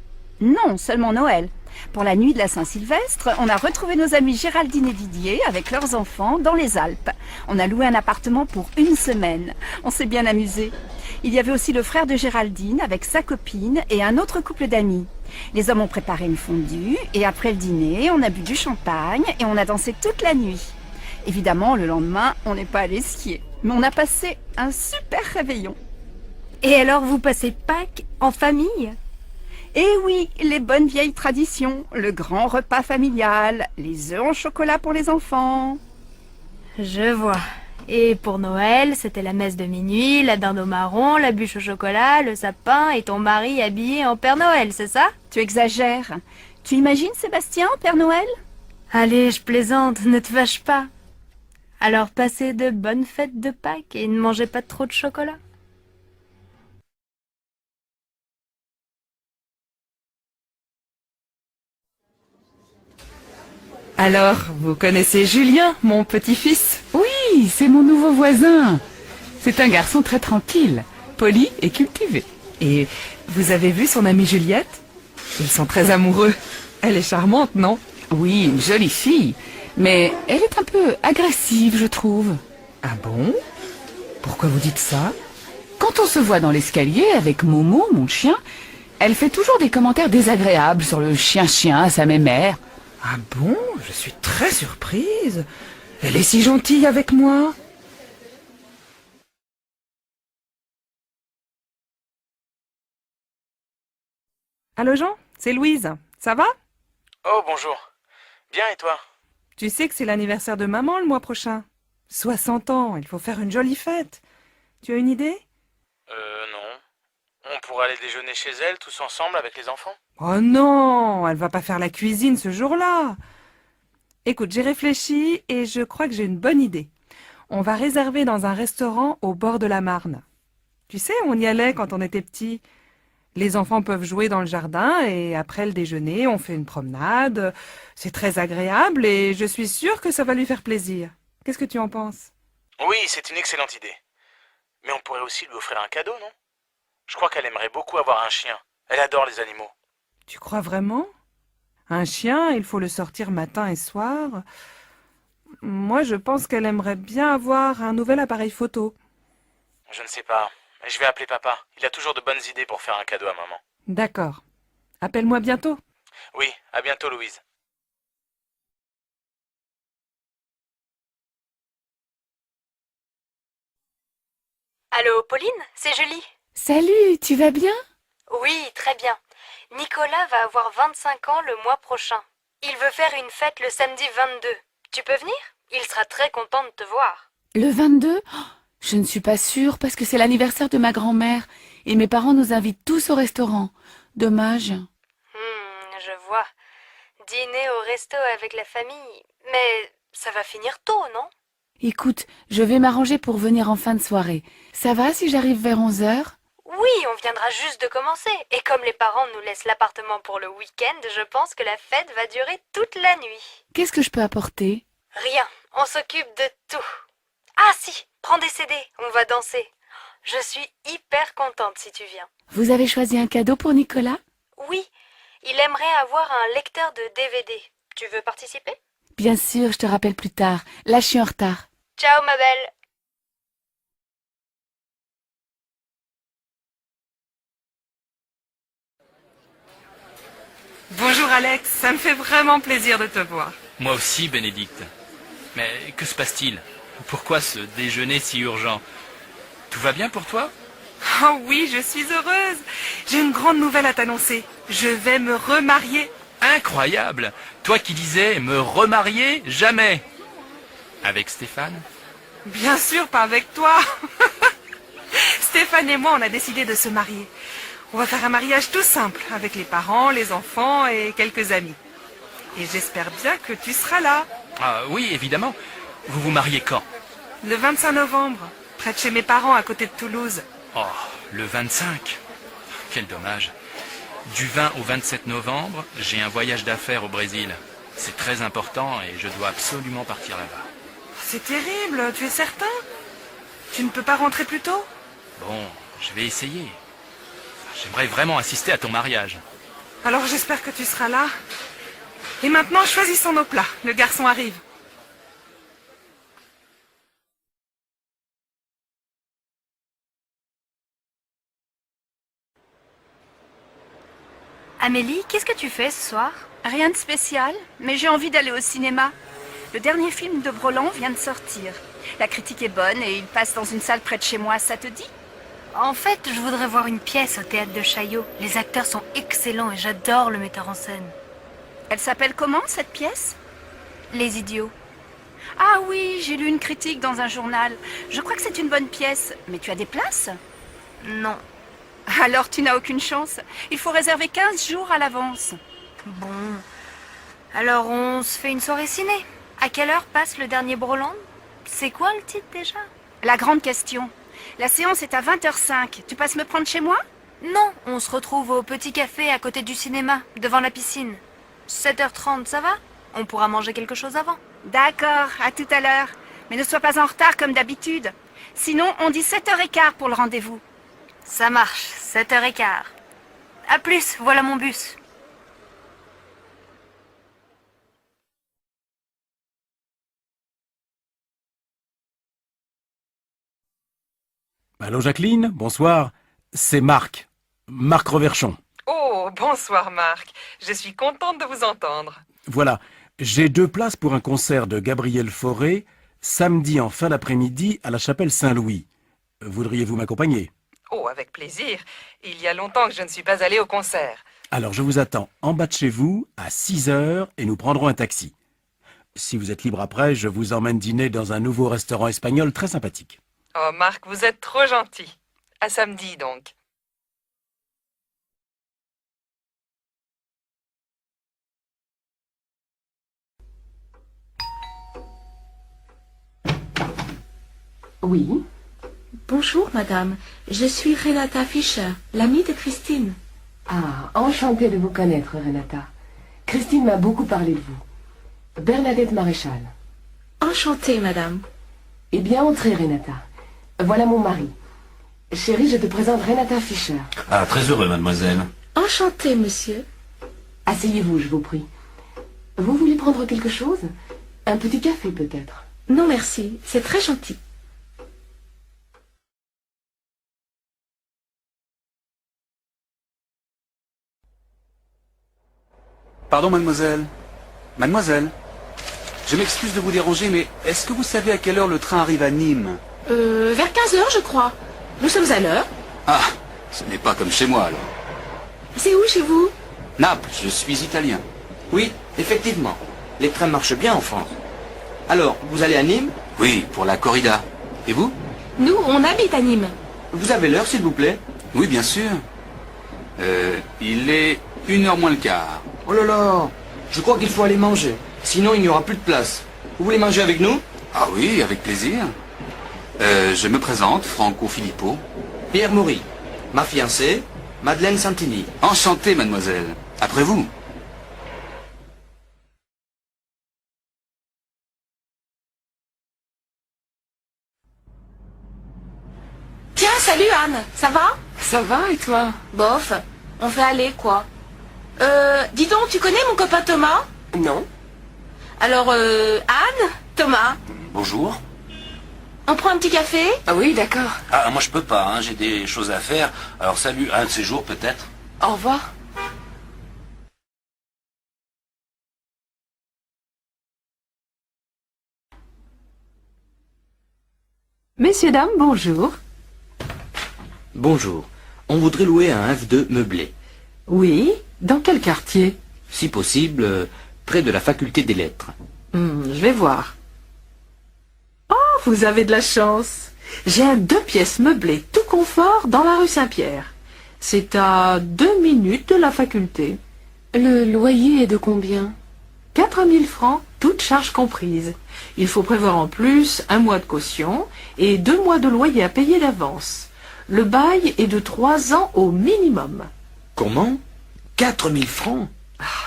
Non, seulement Noël. Pour la nuit de la Saint-Sylvestre, on a retrouvé nos amis Géraldine et Didier avec leurs enfants dans les Alpes. On a loué un appartement pour 1 semaine. On s'est bien amusé. Il y avait aussi le frère de Géraldine avec sa copine et un autre couple d'amis. Les hommes ont préparé une fondue et après le dîner, on a bu du champagne et on a dansé toute la nuit. Évidemment, le lendemain, on n'est pas allé skier. Mais on a passé un super réveillon. Et alors vous passez Pâques en famille? Eh oui, les bonnes vieilles traditions, le grand repas familial, les œufs en chocolat pour les enfants. Je vois. Et pour Noël, c'était la messe de minuit, la dinde au marron, la bûche au chocolat, le sapin et ton mari habillé en Père Noël, c'est ça? Tu exagères. Tu imagines Sébastien en Père Noël? Allez, je plaisante, ne te fâche pas. Alors passez de bonnes fêtes de Pâques et ne mangez pas trop de chocolat. Alors, vous connaissez Julien, mon petit-fils? Oui, c'est mon nouveau voisin. C'est un garçon très tranquille, poli et cultivé. Et vous avez vu son amie Juliette? Ils sont très amoureux. Elle est charmante, non? Oui, une jolie fille. Mais elle est un peu agressive, je trouve. Ah bon? Pourquoi vous dites ça? Quand on se voit dans l'escalier avec Momo, mon chien, elle fait toujours des commentaires désagréables sur le chien-chien à sa mémère. Ah bon? Je suis très surprise. Elle est si gentille avec moi. Allô Jean, c'est Louise. Ça va? Oh, bonjour. Bien, et toi? Tu sais que c'est l'anniversaire de maman le mois prochain. 60 ans, il faut faire une jolie fête. Tu as une idée? Non. On pourrait aller déjeuner chez elle, tous ensemble, avec les enfants? Oh non, elle va pas faire la cuisine ce jour-là. Écoute, j'ai réfléchi et je crois que j'ai une bonne idée. On va réserver dans un restaurant au bord de la Marne. Tu sais, on y allait quand on était petits. Les enfants peuvent jouer dans le jardin et après le déjeuner, on fait une promenade. C'est très agréable et je suis sûre que ça va lui faire plaisir. Qu'est-ce que tu en penses? Oui, c'est une excellente idée. Mais on pourrait aussi lui offrir un cadeau, non? Je crois qu'elle aimerait beaucoup avoir un chien. Elle adore les animaux. Tu crois vraiment? Un chien, il faut le sortir matin et soir. Moi, je pense qu'elle aimerait bien avoir un nouvel appareil photo. Je ne sais pas. Je vais appeler papa. Il a toujours de bonnes idées pour faire un cadeau à maman. D'accord. Appelle-moi bientôt. Oui, à bientôt, Louise. Allô, Pauline, c'est Julie. Salut, tu vas bien? Oui, très bien. Nicolas va avoir 25 ans le mois prochain. Il veut faire une fête le samedi 22. Tu peux venir? Il sera très content de te voir. Le 22? Oh, je ne suis pas sûre parce que c'est l'anniversaire de ma grand-mère et mes parents nous invitent tous au restaurant. Dommage. Je vois. Dîner au resto avec la famille. Mais ça va finir tôt, non? Écoute, je vais m'arranger pour venir en fin de soirée. Ça va si j'arrive vers 11h? Oui, on viendra juste de commencer. Et comme les parents nous laissent l'appartement pour le week-end, je pense que la fête va durer toute la nuit. Qu'est-ce que je peux apporter? Rien, on s'occupe de tout. Ah si, prends des CD, on va danser. Je suis hyper contente si tu viens. Vous avez choisi un cadeau pour Nicolas? Oui, il aimerait avoir un lecteur de DVD. Tu veux participer? Bien sûr, je te rappelle plus tard. Là, je suis en retard. Ciao ma belle. Bonjour Alex, ça me fait vraiment plaisir de te voir. Moi aussi, Bénédicte. Mais que se passe-t-il? Pourquoi ce déjeuner si urgent? Tout va bien pour toi? Oh oui, je suis heureuse. J'ai une grande nouvelle à t'annoncer. Je vais me remarier. Incroyable! Toi qui disais me remarier jamais! Avec Stéphane? Bien sûr, pas avec toi. Stéphane et moi, on a décidé de se marier. On va faire un mariage tout simple, avec les parents, les enfants et quelques amis. Et j'espère bien que tu seras là. Ah oui, évidemment. Vous vous mariez quand? Le 25 novembre, près de chez mes parents, à côté de Toulouse. Oh, le 25. Quel dommage. Du 20 au 27 novembre, j'ai un voyage d'affaires au Brésil. C'est très important et je dois absolument partir là-bas. C'est terrible, tu es certain? Tu ne peux pas rentrer plus tôt? Bon, je vais essayer. J'aimerais vraiment assister à ton mariage. Alors j'espère que tu seras là. Et maintenant, choisissons nos plats. Le garçon arrive. Amélie, qu'est-ce que tu fais ce soir? Rien de spécial, mais j'ai envie d'aller au cinéma. Le dernier film de Broland vient de sortir. La critique est bonne et il passe dans une salle près de chez moi, ça te dit? En fait, je voudrais voir une pièce au théâtre de Chaillot. Les acteurs sont excellents et j'adore le metteur en scène. Elle s'appelle comment, cette pièce? Les Idiots. Ah oui, j'ai lu une critique dans un journal. Je crois que c'est une bonne pièce. Mais tu as des places? Non. Alors tu n'as aucune chance. Il faut réserver 15 jours à l'avance. Bon. Alors on se fait une soirée ciné. À quelle heure passe le dernier Broland? C'est quoi le titre déjà? La grande question. La séance est à 20h05. Tu passes me prendre chez moi? Non, on se retrouve au petit café à côté du cinéma, devant la piscine. 7h30, ça va? On pourra manger quelque chose avant. D'accord, à tout à l'heure. Mais ne sois pas en retard comme d'habitude. Sinon, on dit 7h15 pour le rendez-vous. Ça marche, 7h15. À plus, voilà mon bus. Allô Jacqueline, bonsoir. C'est Marc. Marc Reverchon. Oh, bonsoir Marc. Je suis contente de vous entendre. Voilà, j'ai 2 places pour un concert de Gabriel Fauré, samedi en fin d'après-midi à la chapelle Saint-Louis. Voudriez-vous m'accompagner? Oh, avec plaisir. Il y a longtemps que je ne suis pas allée au concert. Alors je vous attends en bas de chez vous à 6h et nous prendrons un taxi. Si vous êtes libre après, je vous emmène dîner dans un nouveau restaurant espagnol très sympathique. Oh Marc, vous êtes trop gentil. À samedi donc. Oui. Bonjour, madame. Je suis Renata Fischer, l'amie de Christine. Ah, enchantée de vous connaître, Renata. Christine m'a beaucoup parlé de vous. Bernadette Maréchal. Enchantée, madame. Eh bien, entrez, Renata. Voilà mon mari. Chérie, je te présente Renata Fischer. Ah, très heureux, mademoiselle. Enchantée, monsieur. Asseyez-vous, je vous prie. Vous voulez prendre quelque chose? Un petit café, peut-être? Non, merci. C'est très gentil. Pardon, mademoiselle. Mademoiselle, je m'excuse de vous déranger, mais est-ce que vous savez à quelle heure le train arrive à Nîmes? Vers 15h, je crois. Nous sommes à l'heure. Ah, ce n'est pas comme chez moi, alors. C'est où chez vous? Naples, je suis italien. Oui, effectivement. Les trains marchent bien en France. Alors, vous allez à Nîmes? Oui, pour la corrida. Et vous? Nous, on habite à Nîmes. Vous avez l'heure, s'il vous plaît? Oui, bien sûr. Il est 1h moins le quart. Oh là là, je crois qu'il faut aller manger. Sinon, il n'y aura plus de place. Vous voulez manger avec nous? Ah oui, avec plaisir. Je me présente, Franco Filippo. Pierre Maury, ma fiancée, Madeleine Santini. Enchanté, mademoiselle. Après vous. Tiens, salut Anne. Ça va? Ça va, et toi? Bof. On fait aller, quoi. Dis donc, tu connais mon copain Thomas? Non. Alors, Anne, Thomas, Bonjour. on prend un petit café? Ah oui, d'accord. Ah, moi je peux pas, hein, j'ai des choses à faire. Alors salut, un de ces jours peut-être. Au revoir. Messieurs, dames, bonjour. Bonjour. On voudrait louer un F2 meublé. Oui, dans quel quartier? Si possible, près de la faculté des lettres. Je vais voir. Oh, vous avez de la chance. J'ai un 2 pièces meublé tout confort dans la rue Saint-Pierre. C'est à 2 minutes de la faculté. Le loyer est de combien? 4 000 francs, toutes charges comprises. Il faut prévoir en plus 1 mois de caution et 2 mois de loyer à payer d'avance. Le bail est de 3 ans au minimum. Comment 4000 francs?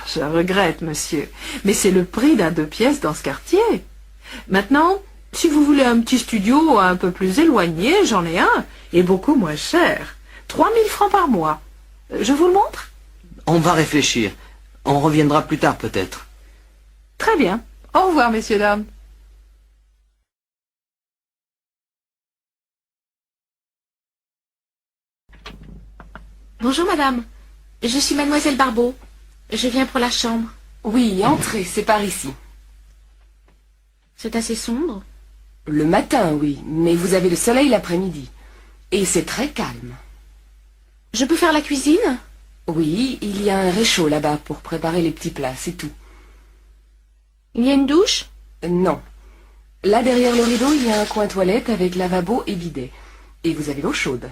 Je regrette, monsieur, mais c'est le prix d'un 2 pièces dans ce quartier. Maintenant, si vous voulez un petit studio un peu plus éloigné, j'en ai un, et beaucoup moins cher. 3000 francs par mois. Je vous le montre? On va réfléchir. On reviendra plus tard peut-être. Très bien. Au revoir, messieurs, dames. Bonjour madame, je suis mademoiselle Barbeau. Je viens pour la chambre. Oui, entrez, c'est par ici. C'est assez sombre. Le matin, oui, mais vous avez le soleil l'après-midi. Et c'est très calme. Je peux faire la cuisine? Oui, il y a un réchaud là-bas pour préparer les petits plats, c'est tout. Il y a une douche? Non. Là, derrière le rideau, il y a un coin toilette avec lavabo et bidet. Et vous avez l'eau chaude.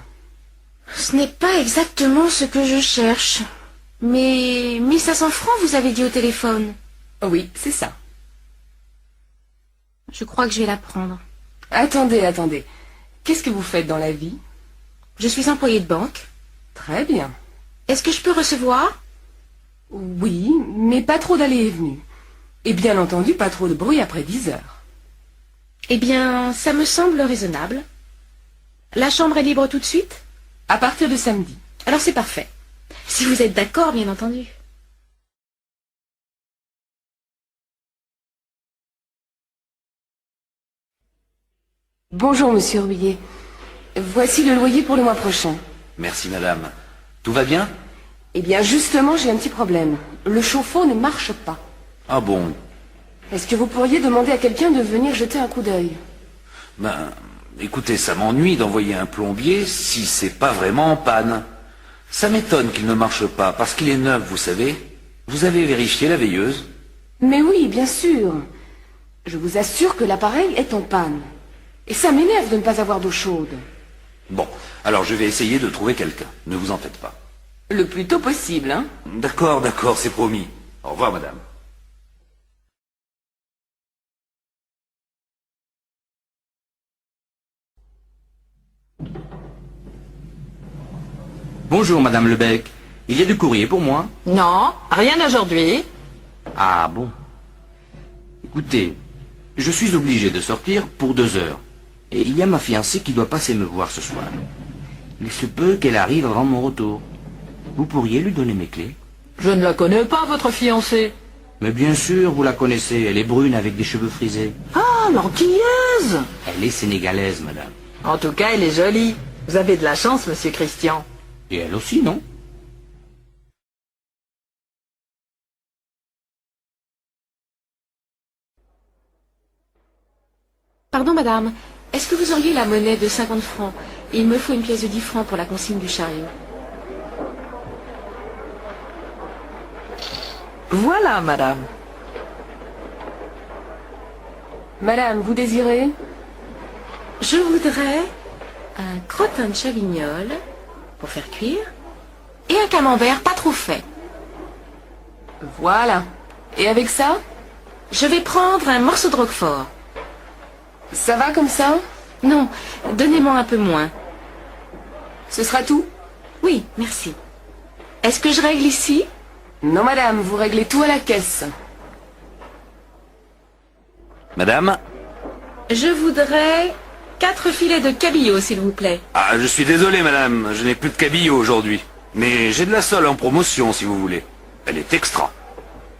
Ce n'est pas exactement ce que je cherche. Mais 1500 francs, vous avez dit au téléphone. Oui, c'est ça. Je crois que je vais la prendre. Attendez. Qu'est-ce que vous faites dans la vie? Je suis employée de banque. Très bien. Est-ce que je peux recevoir? Oui, mais pas trop d'allées et venues. Et bien entendu, pas trop de bruit après 10 heures. Eh bien, ça me semble raisonnable. La chambre est libre tout de suite? À partir de samedi. Alors c'est parfait. Si vous êtes d'accord, bien entendu. Bonjour, monsieur Rouillet. Voici le loyer pour le mois prochain. Merci, madame. Tout va bien? Eh bien, justement, j'ai un petit problème. Le chauffe-eau ne marche pas. Ah bon? Est-ce que vous pourriez demander à quelqu'un de venir jeter un coup d'œil? Ben, écoutez, ça m'ennuie d'envoyer un plombier si c'est pas vraiment en panne. Ça m'étonne qu'il ne marche pas, parce qu'il est neuf, vous savez. Vous avez vérifié la veilleuse? Mais oui, bien sûr. Je vous assure que l'appareil est en panne. Et ça m'énerve de ne pas avoir d'eau chaude. Bon, alors je vais essayer de trouver quelqu'un. Ne vous en faites pas. Le plus tôt possible, hein? D'accord, c'est promis. Au revoir, madame. Bonjour, madame Lebec. Il y a du courrier pour moi? Non, rien aujourd'hui. Ah bon? Écoutez, je suis obligé de sortir pour 2 heures. Et il y a ma fiancée qui doit passer me voir ce soir. Il se peut qu'elle arrive avant mon retour. Vous pourriez lui donner mes clés? Je ne la connais pas, votre fiancée. Mais bien sûr, vous la connaissez. Elle est brune avec des cheveux frisés. Ah, l'antillaise! Elle est sénégalaise, madame. En tout cas, elle est jolie. Vous avez de la chance, monsieur Christian. Et elle aussi, non? Pardon, madame. Est-ce que vous auriez la monnaie de 50 francs? Il me faut une pièce de 10 francs pour la consigne du chariot. Voilà, madame. Madame, vous désirez? Je voudrais un crottin de chavignol pour faire cuire et un camembert pas trop fait. Voilà. Et avec ça? Je vais prendre un morceau de roquefort. Ça va comme ça? Non, donnez-moi un peu moins. Ce sera tout? Oui, merci. Est-ce que je règle ici? Non, madame, vous réglez tout à la caisse. Madame? Je voudrais 4 filets de cabillaud, s'il vous plaît. Ah, je suis désolé, madame. Je n'ai plus de cabillaud aujourd'hui. Mais j'ai de la sole en promotion, si vous voulez. Elle est extra.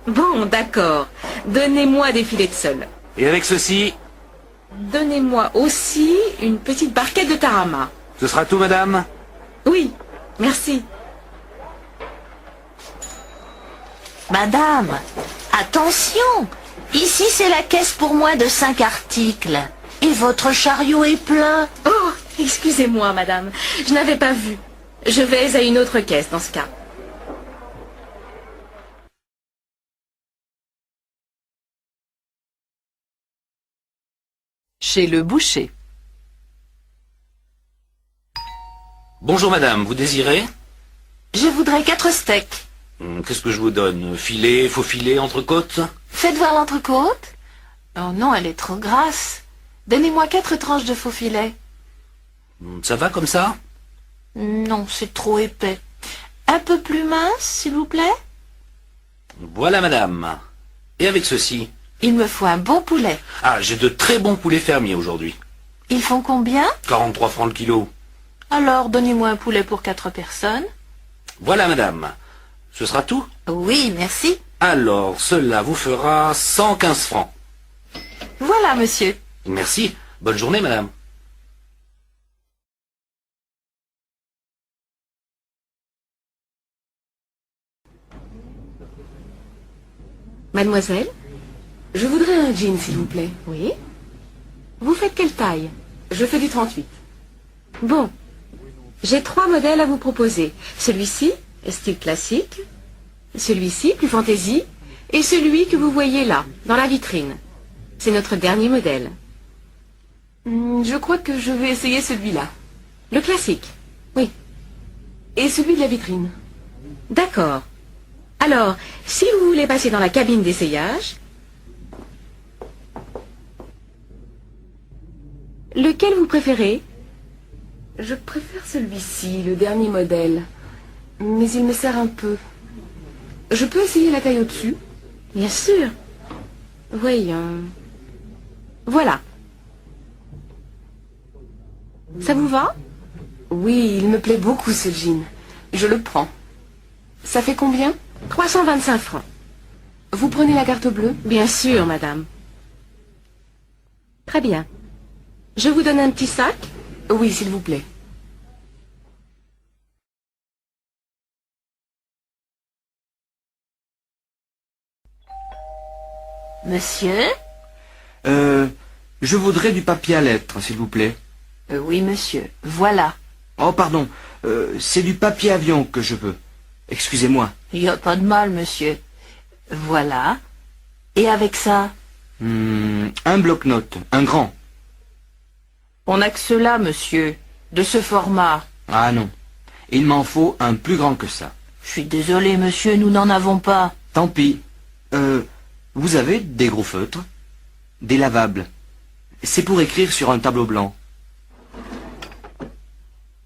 Bon, d'accord. Donnez-moi des filets de sole. Et avec ceci? Donnez-moi aussi une petite barquette de tarama. Ce sera tout, madame? Oui, merci. Madame, attention! Ici, c'est la caisse pour moins de 5 articles. Et votre chariot est plein. Oh, excusez-moi, madame. Je n'avais pas vu. Je vais à une autre caisse dans ce cas. Chez le boucher. Bonjour, madame. Vous désirez? Je voudrais 4 steaks. Qu'est-ce que je vous donne? Filet, faux filet, entrecôte? Faites voir l'entrecôte. Oh non, elle est trop grasse. Donnez-moi 4 tranches de faux filet. Ça va comme ça? Non, c'est trop épais. Un peu plus mince, s'il vous plaît? Voilà, madame. Et avec ceci? Il me faut un bon poulet. Ah, j'ai de très bons poulets fermiers aujourd'hui. Ils font combien? 43 francs le kilo. Alors, donnez-moi un poulet pour 4 personnes. Voilà, madame. Ce sera tout? Oui, merci. Alors, cela vous fera 115 francs. Voilà, monsieur. Merci. Bonne journée, madame. Mademoiselle, je voudrais un jean, s'il vous plaît. Oui. Vous faites quelle taille? Je fais du 38. Bon. J'ai 3 modèles à vous proposer. Celui-ci, style classique. Celui-ci, plus fantaisie. Et celui que vous voyez là, dans la vitrine. C'est notre dernier modèle. Je crois que je vais essayer celui-là. Le classique? Oui. Et celui de la vitrine? D'accord. Alors, si vous voulez passer dans la cabine d'essayage... Lequel vous préférez? Je préfère celui-ci, le dernier modèle. Mais il me sert un peu. Je peux essayer la taille au-dessus? Bien sûr. Voyons. Voilà. Ça vous va? Oui, il me plaît beaucoup ce jean. Je le prends. Ça fait combien? 325 francs. Vous prenez la carte bleue? Bien sûr, madame. Très bien. Je vous donne un petit sac? Oui, s'il vous plaît. Monsieur? Je voudrais du papier à lettres, s'il vous plaît. Oui, monsieur. Voilà. Oh, pardon. C'est du papier avion que je veux. Excusez-moi. Il n'y a pas de mal, monsieur. Voilà. Et avec ça? Un bloc-notes, un grand. On n'a que cela, monsieur. De ce format. Ah non. Il m'en faut un plus grand que ça. Je suis désolé, monsieur, nous n'en avons pas. Tant pis. Vous avez des gros feutres? Des lavables. C'est pour écrire sur un tableau blanc.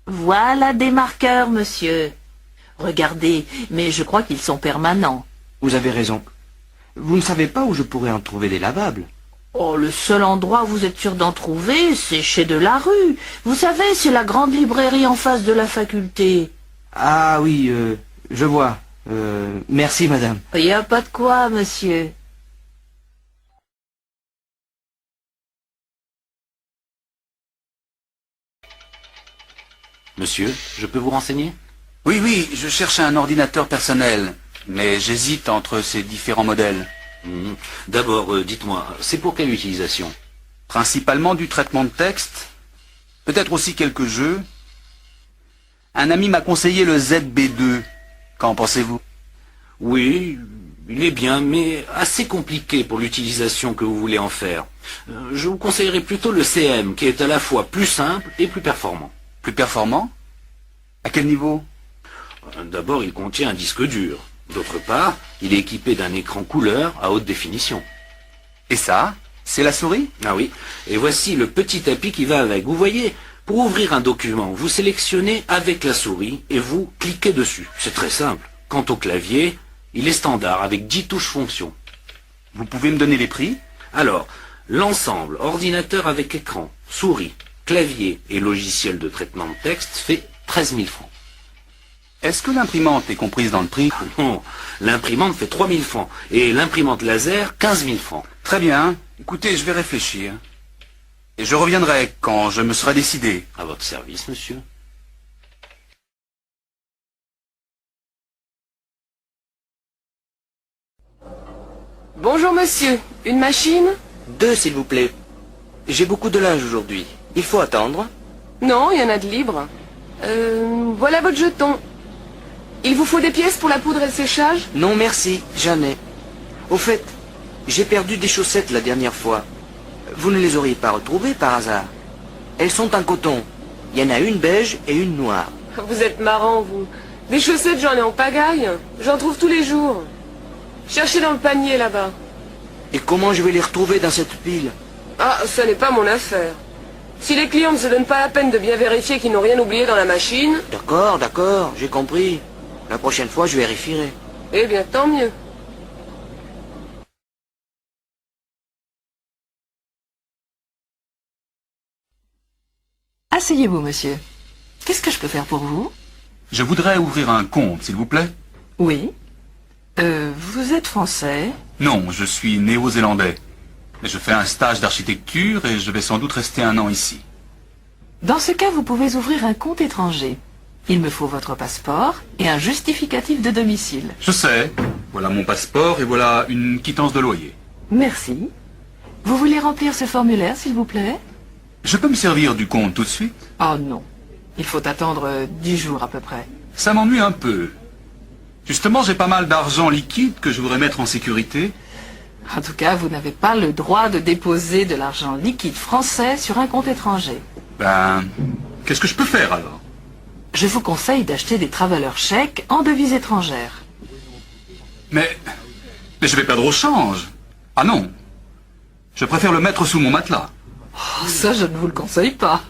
Voilà des marqueurs, monsieur. Regardez, mais je crois qu'ils sont permanents. Vous avez raison. Vous ne savez pas où je pourrais en trouver des lavables? Oh, le seul endroit où vous êtes sûr d'en trouver, c'est chez Delarue. Vous savez, c'est la grande librairie en face de la faculté. Ah oui, je vois. Merci, madame. Il n'y a pas de quoi, monsieur. Monsieur, je peux vous renseigner? Oui, je cherche un ordinateur personnel, mais j'hésite entre ces différents modèles. D'abord, dites-moi, c'est pour quelle utilisation? Principalement du traitement de texte, peut-être aussi quelques jeux. Un ami m'a conseillé le ZB2. Qu'en pensez-vous? Oui, il est bien, mais assez compliqué pour l'utilisation que vous voulez en faire. Je vous conseillerais plutôt le CM, qui est à la fois plus simple et plus performant. Plus performant? À quel niveau? D'abord, il contient un disque dur. D'autre part, il est équipé d'un écran couleur à haute définition. Et ça, c'est la souris? Ah oui, et voici le petit tapis qui va avec. Vous voyez, pour ouvrir un document, vous sélectionnez avec la souris et vous cliquez dessus. C'est très simple. Quant au clavier, il est standard avec 10 touches fonctions. Vous pouvez me donner les prix? Alors, l'ensemble, ordinateur avec écran, souris, clavier et logiciel de traitement de texte fait 13 000 francs. Est-ce que l'imprimante est comprise dans le prix? Non, l'imprimante fait 3 000 francs et l'imprimante laser 15 000 francs. Très bien. Écoutez, je vais réfléchir. Et je reviendrai quand je me serai décidé. À votre service, monsieur. Bonjour, monsieur. Une machine? 2, s'il vous plaît. J'ai beaucoup de linge aujourd'hui. Il faut attendre? Non, il y en a de libre. Voilà votre jeton. Il vous faut des pièces pour la poudre et le séchage? Non, merci, j'en ai. Au fait, j'ai perdu des chaussettes la dernière fois. Vous ne les auriez pas retrouvées par hasard? Elles sont en coton. Il y en a une beige et une noire. Vous êtes marrant, vous. Des chaussettes, j'en ai en pagaille. J'en trouve tous les jours. Cherchez dans le panier, là-bas. Et comment je vais les retrouver dans cette pile? Ah, ça n'est pas mon affaire. Si les clients ne se donnent pas la peine de bien vérifier qu'ils n'ont rien oublié dans la machine... D'accord, j'ai compris. La prochaine fois, je vérifierai. Eh bien, tant mieux. Asseyez-vous, monsieur. Qu'est-ce que je peux faire pour vous? Je voudrais ouvrir un compte, s'il vous plaît. Oui. Vous êtes français? Non, je suis néo-zélandais. Je fais un stage d'architecture et je vais sans doute rester 1 an ici. Dans ce cas, vous pouvez ouvrir un compte étranger. Il me faut votre passeport et un justificatif de domicile. Je sais. Voilà mon passeport et voilà une quittance de loyer. Merci. Vous voulez remplir ce formulaire, s'il vous plaît? Je peux me servir du compte tout de suite? Oh non. Il faut attendre 10 jours à peu près. Ça m'ennuie un peu. Justement, j'ai pas mal d'argent liquide que je voudrais mettre en sécurité. En tout cas, vous n'avez pas le droit de déposer de l'argent liquide français sur un compte étranger. Ben, qu'est-ce que je peux faire alors? Je vous conseille d'acheter des travelers chèques en devises étrangères. Mais je vais perdre au change. Ah non. Je préfère le mettre sous mon matelas. Oh, ça, je ne vous le conseille pas.